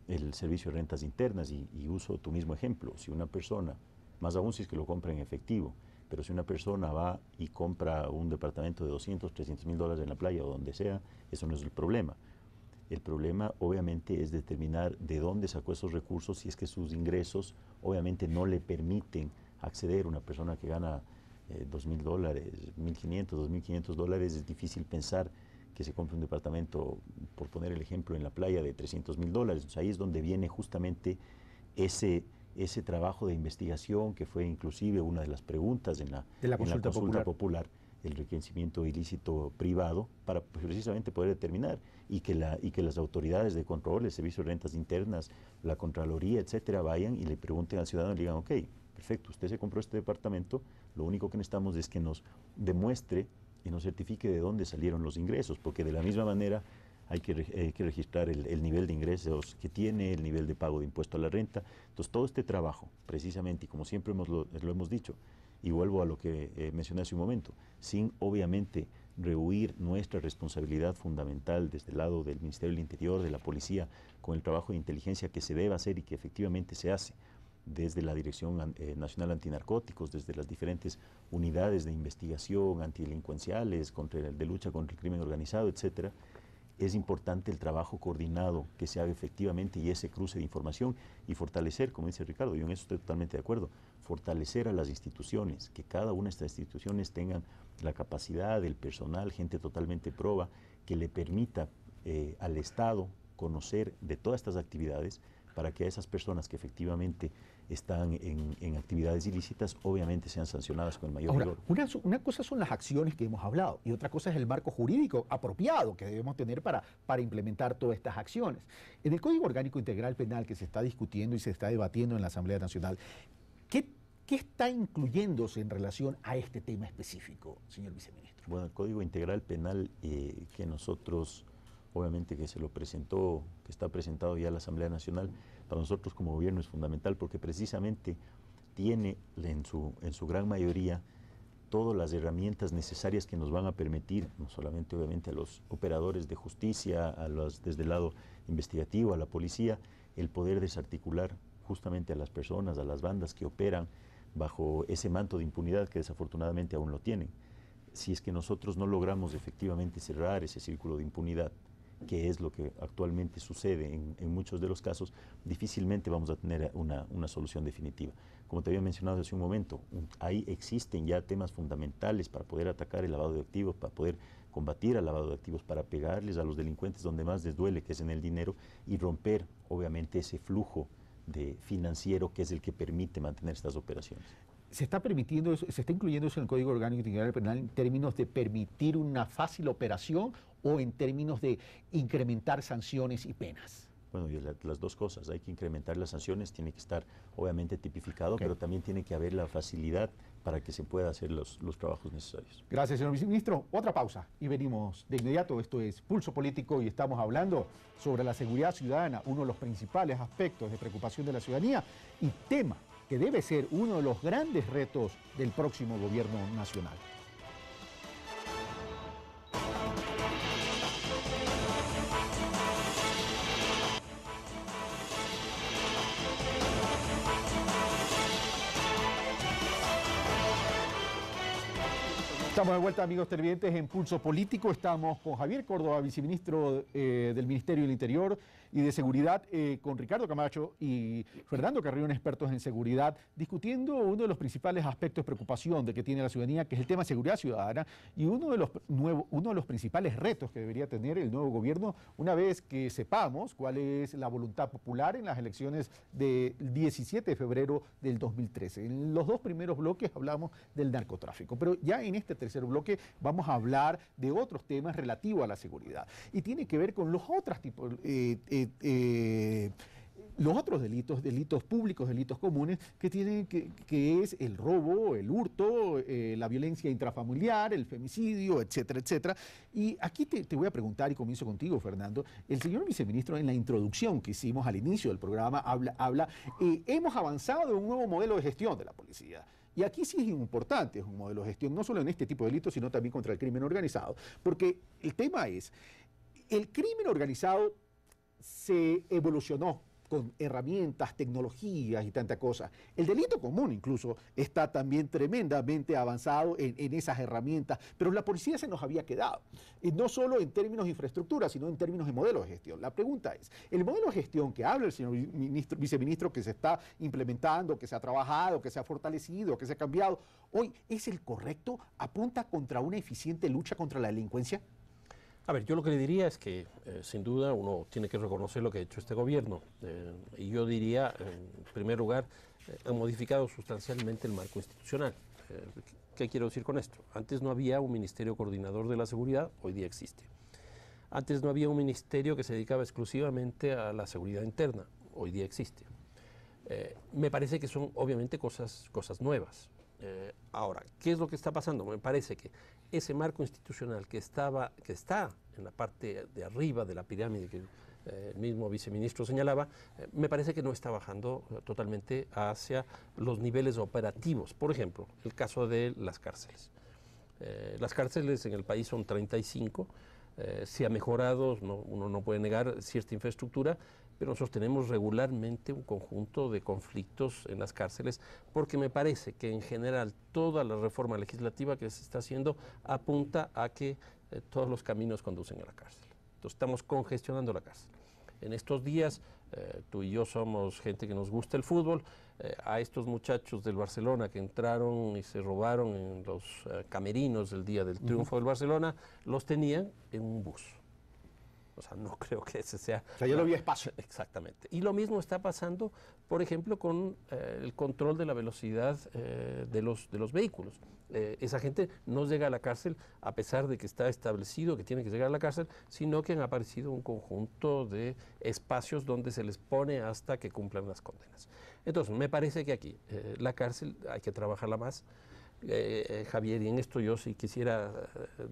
el Servicio de Rentas Internas y uso tu mismo ejemplo. Si una persona, más aún si es que lo compra en efectivo, pero si una persona va y compra un departamento de $200.000, $300.000 en la playa o donde sea, eso no es el problema. El problema obviamente es determinar de dónde sacó esos recursos, si es que sus ingresos obviamente no le permiten acceder. Una persona que gana $2.000, $1.500, $2.500, es difícil pensar que se compre un departamento, por poner el ejemplo, en la playa de $300.000. Ahí es donde viene justamente ese ese trabajo de investigación que fue inclusive una de las preguntas en la consulta popular, el enriquecimiento ilícito privado, para precisamente poder determinar y que las autoridades de control, el Servicio de Rentas Internas, la Contraloría, etcétera, vayan y le pregunten al ciudadano y le digan, ok, perfecto, usted se compró este departamento, lo único que necesitamos es que nos demuestre y nos certifique de dónde salieron los ingresos, porque de la misma manera hay que registrar el nivel de ingresos que tiene, el nivel de pago de impuesto a la renta. Entonces, todo este trabajo, precisamente, y como siempre lo hemos dicho, y vuelvo a lo que mencioné hace un momento, sin obviamente rehuir nuestra responsabilidad fundamental desde el lado del Ministerio del Interior, de la Policía, con el trabajo de inteligencia que se debe hacer y que efectivamente se hace desde la Dirección Nacional Antinarcóticos, desde las diferentes unidades de investigación antidelincuenciales, de lucha contra el crimen organizado, etcétera. Es importante el trabajo coordinado que se haga efectivamente y ese cruce de información y fortalecer, como dice Ricardo, yo en eso estoy totalmente de acuerdo, fortalecer a las instituciones, que cada una de estas instituciones tengan la capacidad, el personal, gente totalmente proba, que le permita al Estado conocer de todas estas actividades para que a esas personas que efectivamente están en actividades ilícitas, obviamente sean sancionadas con el mayor rigor. Una cosa son las acciones que hemos hablado y otra cosa es el marco jurídico apropiado que debemos tener para implementar todas estas acciones. En el Código Orgánico Integral Penal que se está discutiendo y se está debatiendo en la Asamblea Nacional, ¿qué está incluyéndose en relación a este tema específico, señor viceministro? Bueno, el Código Integral Penal que nosotros, obviamente que se lo presentó, que está presentado ya a la Asamblea Nacional, para nosotros como gobierno es fundamental porque precisamente tiene en su gran mayoría todas las herramientas necesarias que nos van a permitir, no solamente obviamente a los operadores de justicia, desde el lado investigativo, a la policía, el poder desarticular justamente a las personas, a las bandas que operan bajo ese manto de impunidad que desafortunadamente aún lo tienen. Si es que nosotros no logramos efectivamente cerrar ese círculo de impunidad, que es lo que actualmente sucede en muchos de los casos, difícilmente vamos a tener una solución definitiva. Como te había mencionado hace un momento, ahí existen ya temas fundamentales para poder atacar el lavado de activos, para poder combatir al lavado de activos, para pegarles a los delincuentes donde más les duele, que es en el dinero, y romper obviamente ese flujo financiero que es el que permite mantener estas operaciones. ¿Se está permitiendo eso, se está incluyendo eso en el Código Orgánico Integral Penal en términos de permitir una fácil operación o en términos de incrementar sanciones y penas? Bueno, y las dos cosas. Hay que incrementar las sanciones, tiene que estar obviamente tipificado, pero también tiene que haber la facilidad para que se pueda hacer los trabajos necesarios. Gracias, señor viceministro. Otra pausa y venimos de inmediato. Esto es Pulso Político y estamos hablando sobre la seguridad ciudadana, uno de los principales aspectos de preocupación de la ciudadanía y tema que debe ser uno de los grandes retos del próximo gobierno nacional. Estamos de vuelta, amigos televidentes, en Pulso Político. Estamos con Javier Córdoba, viceministro del Ministerio del Interior y de Seguridad, con Ricardo Camacho y Fernando Carrión, expertos en seguridad, discutiendo uno de los principales aspectos de preocupación que tiene la ciudadanía, que es el tema de seguridad ciudadana, y uno de los principales retos que debería tener el nuevo gobierno una vez que sepamos cuál es la voluntad popular en las elecciones del 17 de febrero del 2013. En los dos primeros bloques hablamos del narcotráfico, pero ya en este tercer bloque vamos a hablar de otros temas relativos a la seguridad y tiene que ver con los otros tipos, los otros delitos públicos, delitos comunes que es el robo, el hurto, la violencia intrafamiliar, el femicidio, etcétera, etcétera. Y aquí te voy a preguntar, y comienzo contigo, Fernando. El señor viceministro, en la introducción que hicimos al inicio del programa, habla hemos avanzado en un nuevo modelo de gestión de la policía. Y aquí sí es importante, es un modelo de gestión, no solo en este tipo de delitos, sino también contra el crimen organizado. Porque el tema es, el crimen organizado se evolucionó con herramientas, tecnologías y tanta cosa. El delito común incluso está también tremendamente avanzado en esas herramientas, pero la policía se nos había quedado. Y no solo en términos de infraestructura, sino en términos de modelo de gestión. La pregunta es, ¿el modelo de gestión que habla el señor viceministro, que se está implementando, que se ha trabajado, que se ha fortalecido, que se ha cambiado, hoy es el correcto? ¿Apunta contra una eficiente lucha contra la delincuencia? A ver, yo lo que le diría es que, sin duda, uno tiene que reconocer lo que ha hecho este gobierno. Y yo diría, en primer lugar, han modificado sustancialmente el marco institucional. ¿Qué quiero decir con esto? Antes no había un ministerio coordinador de la seguridad, hoy día existe. Antes no había un ministerio que se dedicaba exclusivamente a la seguridad interna, hoy día existe. Me parece que son obviamente cosas nuevas. Ahora, ¿qué es lo que está pasando? Me parece que ese marco institucional que está en la parte de arriba de la pirámide que el mismo viceministro señalaba, me parece que no está bajando totalmente hacia los niveles operativos. Por ejemplo, el caso de las cárceles. Las cárceles en el país son 35, se ha mejorado, uno no puede negar cierta infraestructura, pero nosotros tenemos regularmente un conjunto de conflictos en las cárceles, porque me parece que en general toda la reforma legislativa que se está haciendo apunta a que todos los caminos conducen a la cárcel. Entonces estamos congestionando la cárcel. En estos días, tú y yo somos gente que nos gusta el fútbol, a estos muchachos del Barcelona que entraron y se robaron en los camerinos el día del triunfo del Barcelona, los tenían en un bus. O sea, no creo que ese sea... O sea, ya no había espacio. Exactamente. Y lo mismo está pasando, por ejemplo, con el control de la velocidad de los vehículos. Esa gente no llega a la cárcel a pesar de que está establecido que tiene que llegar a la cárcel, sino que han aparecido un conjunto de espacios donde se les pone hasta que cumplan las condenas. Entonces, me parece que aquí la cárcel hay que trabajarla más. Javier, y en esto yo sí quisiera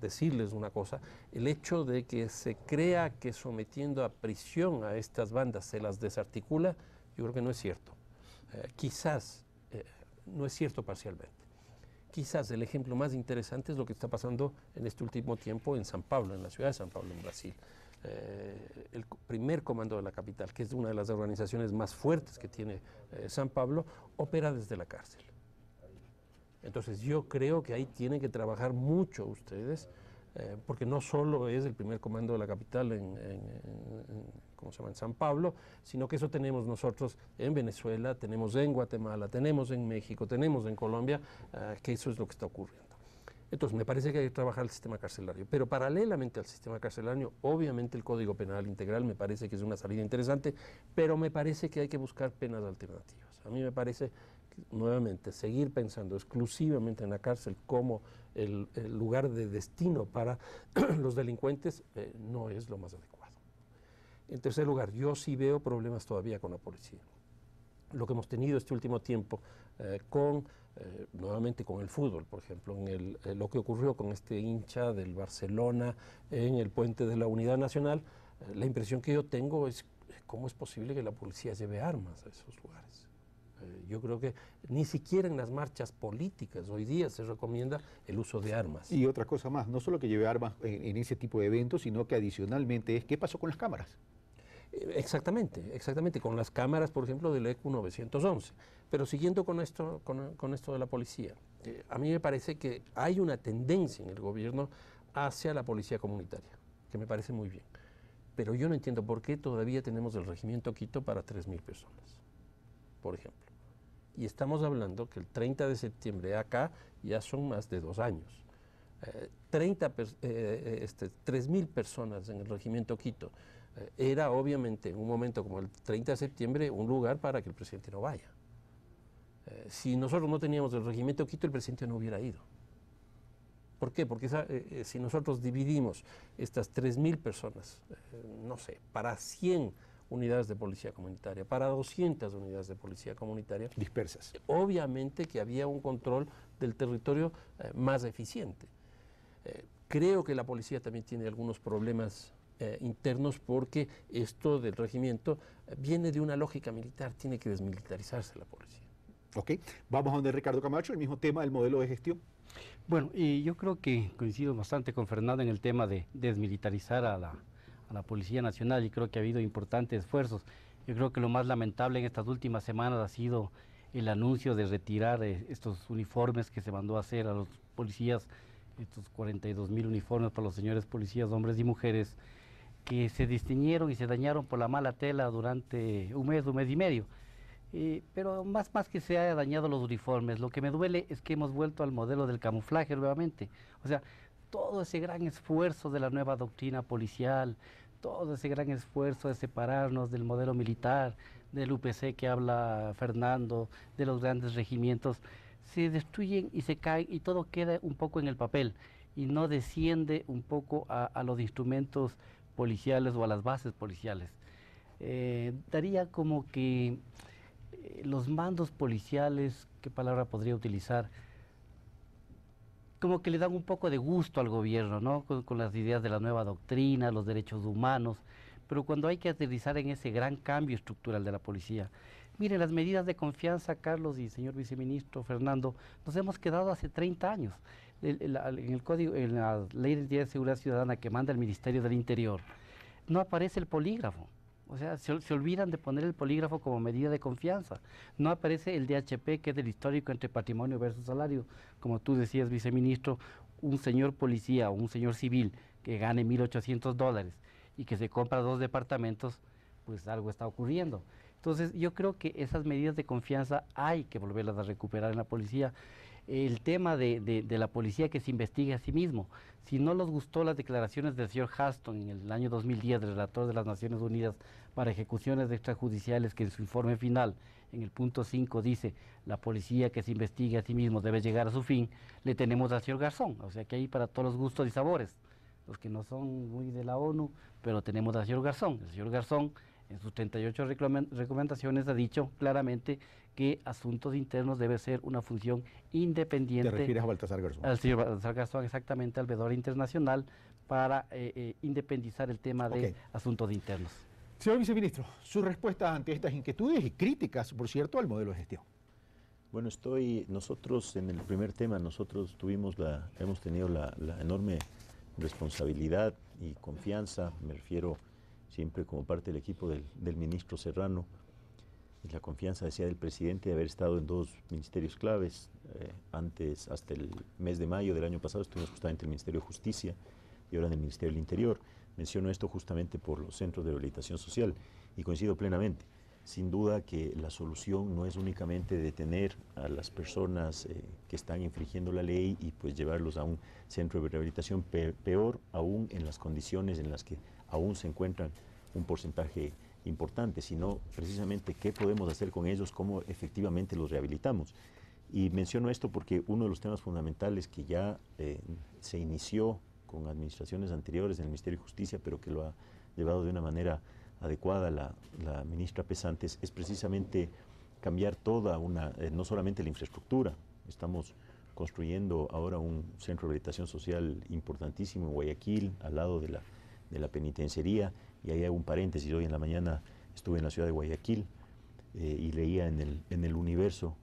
decirles una cosa: el hecho de que se crea que sometiendo a prisión a estas bandas se las desarticula, yo creo que no es cierto. Quizás no es cierto parcialmente. Quizás el ejemplo más interesante es lo que está pasando en este último tiempo en San Pablo, en la ciudad de San Pablo, en Brasil. El primer comando de la capital, que es una de las organizaciones más fuertes que tiene San Pablo, opera desde la cárcel. Entonces yo creo que ahí tienen que trabajar mucho ustedes, porque no solo es el primer comando de la capital ¿cómo se llama?, en San Pablo, sino que eso tenemos nosotros en Venezuela, tenemos en Guatemala, tenemos en México, tenemos en Colombia, que eso es lo que está ocurriendo. Entonces me parece que hay que trabajar el sistema carcelario, pero paralelamente al sistema carcelario, obviamente el Código Penal Integral me parece que es una salida interesante, pero me parece que hay que buscar penas alternativas. A mí me parece nuevamente, seguir pensando exclusivamente en la cárcel como el lugar de destino para los delincuentes no es lo más adecuado. En tercer lugar, yo sí veo problemas todavía con la policía. Lo que hemos tenido este último tiempo nuevamente con el fútbol, por ejemplo, lo que ocurrió con este hincha del Barcelona en el puente de la Unidad Nacional, la impresión que yo tengo es cómo es posible que la policía lleve armas a esos lugares. Yo creo que ni siquiera en las marchas políticas hoy día se recomienda el uso de armas. Y otra cosa más, no solo que lleve armas en ese tipo de eventos, sino que adicionalmente es, ¿qué pasó con las cámaras? Exactamente, con las cámaras, por ejemplo, del ECU 911. Pero siguiendo con esto de la policía, a mí me parece que hay una tendencia en el gobierno hacia la policía comunitaria, que me parece muy bien. Pero yo no entiendo por qué todavía tenemos el regimiento Quito para 3.000 personas, por ejemplo. Y estamos hablando que el 30 de septiembre acá ya son más de 2 años. 3.000 personas en el regimiento Quito era obviamente en un momento como el 30 de septiembre un lugar para que el presidente no vaya. Si nosotros no teníamos el regimiento Quito, el presidente no hubiera ido. ¿Por qué? Porque si nosotros dividimos estas 3.000 personas, no sé, para 100 unidades de policía comunitaria, para 200 unidades de policía comunitaria dispersas, obviamente que había un control del territorio más eficiente. Creo que la policía también tiene algunos problemas internos, porque esto del regimiento viene de una lógica militar, tiene que desmilitarizarse la policía. Ok, vamos a donde Ricardo Camacho, el mismo tema del modelo de gestión. Bueno, y yo creo que coincido bastante con Fernando en el tema de desmilitarizar a la Policía Nacional, y creo que ha habido importantes esfuerzos. Yo creo que lo más lamentable en estas últimas semanas ha sido el anuncio de retirar estos uniformes que se mandó a hacer a los policías, estos 42.000 uniformes para los señores policías, hombres y mujeres, que se distiñeron y se dañaron por la mala tela durante un mes y medio. Pero más que se haya dañado los uniformes, lo que me duele es que hemos vuelto al modelo del camuflaje nuevamente. O sea, todo ese gran esfuerzo de la nueva doctrina policial, todo ese gran esfuerzo de separarnos del modelo militar, del UPC que habla Fernando, de los grandes regimientos, se destruyen y se caen y todo queda un poco en el papel y no desciende un poco a los instrumentos policiales o a las bases policiales. Daría como que los mandos policiales, ¿qué palabra podría utilizar? Como que le dan un poco de gusto al gobierno, ¿no? Con las ideas de la nueva doctrina, los derechos humanos, pero cuando hay que aterrizar en ese gran cambio estructural de la policía. Miren, las medidas de confianza, Carlos y señor viceministro Fernando, nos hemos quedado hace 30 años. En el código, en la Ley de Identidad y Seguridad Ciudadana que manda el Ministerio del Interior, no aparece el polígrafo. O sea, se olvidan de poner el polígrafo como medida de confianza. No aparece el DHP, que es del histórico entre patrimonio versus salario. Como tú decías, viceministro, un señor policía o un señor civil que gane $1.800 y que se compra 2 departamentos, pues algo está ocurriendo. Entonces, yo creo que esas medidas de confianza hay que volverlas a recuperar en la policía. El tema de la policía que se investigue a sí mismo. Si no les gustó las declaraciones del señor Huston en el año 2010, del relator de las Naciones Unidas para ejecuciones extrajudiciales, que en su informe final, en el punto 5, dice, la policía que se investigue a sí mismo debe llegar a su fin, le tenemos al señor Garzón. O sea que hay para todos los gustos y sabores, los que no son muy de la ONU, pero tenemos al señor Garzón. El señor Garzón, en sus 38 recomendaciones, ha dicho claramente que asuntos internos debe ser una función independiente. ¿Te refieres a Baltasar Garzón? Al señor Baltasar Garzón, exactamente, al veedor internacional, para independizar el tema de asuntos internos. Señor viceministro, su respuesta ante estas inquietudes y críticas, por cierto, al modelo de gestión. Bueno, nosotros en el primer tema, hemos tenido la enorme responsabilidad y confianza, me refiero siempre como parte del equipo del ministro Serrano, y la confianza, decía, del presidente de haber estado en 2 ministerios claves. Antes, hasta el mes de mayo del año pasado, estuvimos justamente en el Ministerio de Justicia y ahora en el Ministerio del Interior. Menciono esto justamente por los centros de rehabilitación social y coincido plenamente. Sin duda que la solución no es únicamente detener a las personas que están infringiendo la ley y pues llevarlos a un centro de rehabilitación, peor aún en las condiciones en las que aún se encuentran un porcentaje importante, sino precisamente qué podemos hacer con ellos, cómo efectivamente los rehabilitamos. Y menciono esto porque uno de los temas fundamentales que ya se inició con administraciones anteriores en el Ministerio de Justicia, pero que lo ha llevado de una manera adecuada la ministra Pesantes, es precisamente cambiar toda no solamente la infraestructura. Estamos construyendo ahora un centro de rehabilitación social importantísimo en Guayaquil, al lado de la penitenciaría, y ahí hago un paréntesis. Hoy en la mañana estuve en la ciudad de Guayaquil y leía en el Universo,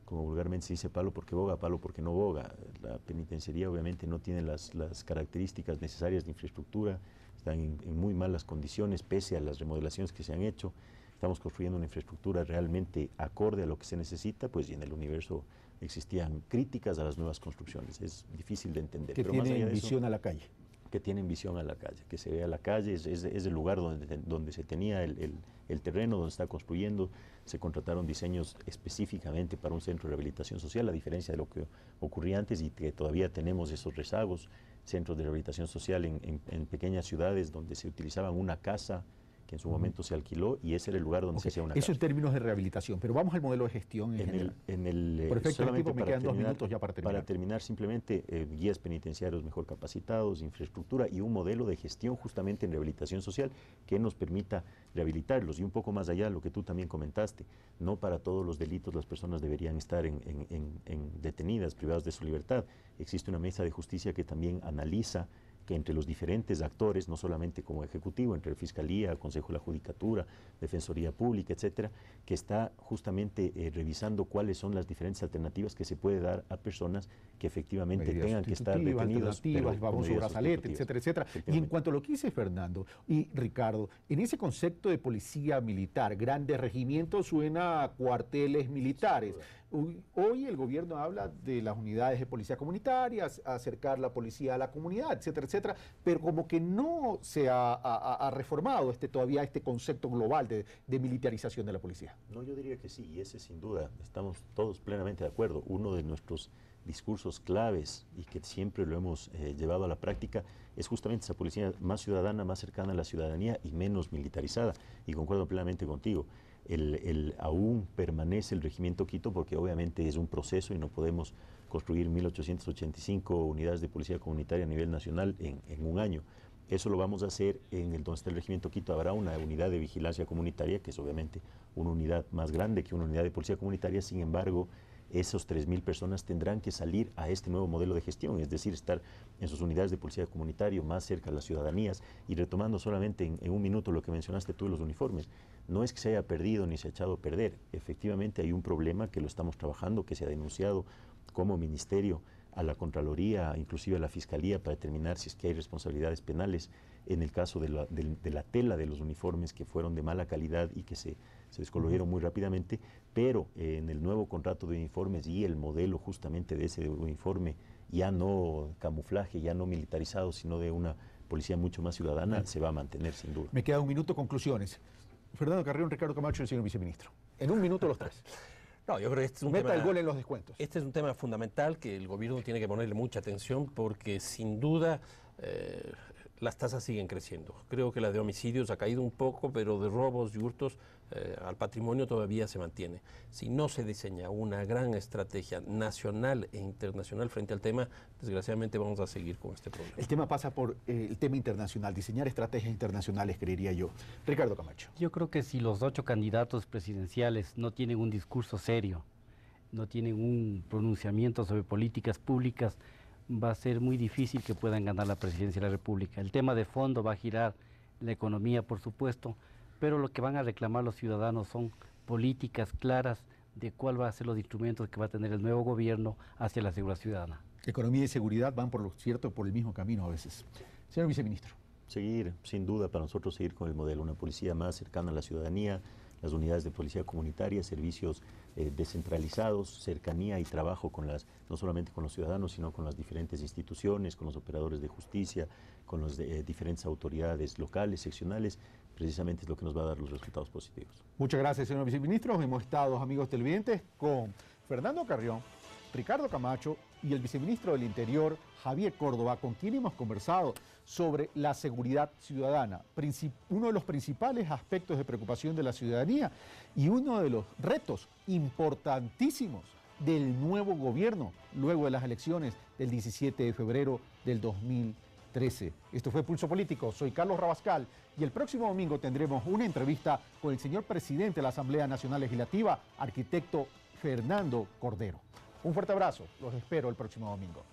como vulgarmente se dice, palo porque boga, palo porque no boga. La penitenciaría obviamente no tiene las características necesarias de infraestructura, están en muy malas condiciones pese a las remodelaciones que se han hecho. Estamos construyendo una infraestructura realmente acorde a lo que se necesita, pues, y en el Universo existían críticas a las nuevas construcciones. Es difícil de entender. Que tienen visión a la calle. Que tienen visión a la calle, que se vea la calle, es el lugar donde se tenía el terreno, donde está construyendo. Se contrataron diseños específicamente para un centro de rehabilitación social, a diferencia de lo que ocurría antes y que todavía tenemos esos rezagos, centros de rehabilitación social en pequeñas ciudades donde se utilizaban una casa que en su momento se alquiló y ese era el lugar donde se hacía una casa. Eso en términos de rehabilitación, pero vamos al modelo de gestión en general. Perfecto, me quedan 2 minutos ya para terminar. Para terminar, simplemente guías penitenciarios mejor capacitados, infraestructura y un modelo de gestión justamente en rehabilitación social que nos permita rehabilitarlos. Y un poco más allá, lo que tú también comentaste, no para todos los delitos las personas deberían estar detenidas, privadas de su libertad. Existe una mesa de justicia que también analiza que entre los diferentes actores, no solamente como ejecutivo, entre Fiscalía, Consejo de la Judicatura, Defensoría Pública, etcétera, que está justamente revisando cuáles son las diferentes alternativas que se puede dar a personas que efectivamente tengan que estar detenidos. Vamos a brazalete, etcétera, etcétera. Y en cuanto a lo que dice Fernando y Ricardo, en ese concepto de policía militar, grandes regimientos suena a cuarteles militares. Hoy el gobierno habla de las unidades de policía comunitarias, acercar la policía a la comunidad, etcétera, etcétera, pero como que no se ha reformado todavía este concepto global de militarización de la policía. No, yo diría que sí, y ese sin duda, estamos todos plenamente de acuerdo. Uno de nuestros discursos claves y que siempre lo hemos llevado a la práctica es justamente esa policía más ciudadana, más cercana a la ciudadanía y menos militarizada. Y concuerdo plenamente contigo. Aún permanece el regimiento Quito porque obviamente es un proceso y no podemos construir 1.885 unidades de policía comunitaria a nivel nacional en un año. Eso lo vamos a hacer donde está el regimiento Quito. Habrá una unidad de vigilancia comunitaria, que es obviamente una unidad más grande que una unidad de policía comunitaria. Sin embargo, esos 3.000 personas tendrán que salir a este nuevo modelo de gestión, es decir, estar en sus unidades de policía comunitario más cerca de las ciudadanías. Y retomando solamente en un minuto lo que mencionaste tú de los uniformes, no es que se haya perdido ni se ha echado a perder. Efectivamente hay un problema que lo estamos trabajando, que se ha denunciado como ministerio a la Contraloría, inclusive a la Fiscalía, para determinar si es que hay responsabilidades penales en el caso de la tela de los uniformes que fueron de mala calidad y que se descoloraron muy rápidamente, pero en el nuevo contrato de uniformes y el modelo justamente de ese uniforme, ya no camuflaje, ya no militarizado, sino de una policía mucho más ciudadana, se va a mantener sin duda. Me queda un minuto, conclusiones. Fernando Carrión, Ricardo Camacho y el señor viceministro. En un minuto los tres. No, yo creo que este es un Meta tema, el gol en los descuentos. Este es un tema fundamental que el gobierno tiene que ponerle mucha atención porque sin duda las tasas siguen creciendo. Creo que la de homicidios ha caído un poco, pero de robos y hurtos al patrimonio todavía se mantiene. Si no se diseña una gran estrategia nacional e internacional frente al tema, desgraciadamente vamos a seguir con este problema. El tema pasa por el tema internacional, diseñar estrategias internacionales, creería yo. Ricardo Camacho. Yo creo que si los 8 candidatos presidenciales no tienen un discurso serio, no tienen un pronunciamiento sobre políticas públicas, va a ser muy difícil que puedan ganar la presidencia de la República. El tema de fondo va a girar la economía, por supuesto, pero lo que van a reclamar los ciudadanos son políticas claras de cuál va a ser los instrumentos que va a tener el nuevo gobierno hacia la seguridad ciudadana. Economía y seguridad van, por lo cierto, por el mismo camino a veces. Señor viceministro. Seguir, sin duda, para nosotros seguir con el modelo, una policía más cercana a la ciudadanía, las unidades de policía comunitaria, servicios descentralizados, cercanía y trabajo con no solamente con los ciudadanos, sino con las diferentes instituciones, con los operadores de justicia, con las diferentes autoridades locales, seccionales, precisamente es lo que nos va a dar los resultados positivos. Muchas gracias, señor viceministro. Hemos estado, amigos televidentes, con Fernando Carrión, Ricardo Camacho y el viceministro del Interior, Javier Córdoba, con quien hemos conversado sobre la seguridad ciudadana, uno de los principales aspectos de preocupación de la ciudadanía y uno de los retos importantísimos del nuevo gobierno luego de las elecciones del 17 de febrero del 2013. Esto fue Pulso Político, soy Carlos Rabascal y el próximo domingo tendremos una entrevista con el señor presidente de la Asamblea Nacional Legislativa, arquitecto Fernando Cordero. Un fuerte abrazo, los espero el próximo domingo.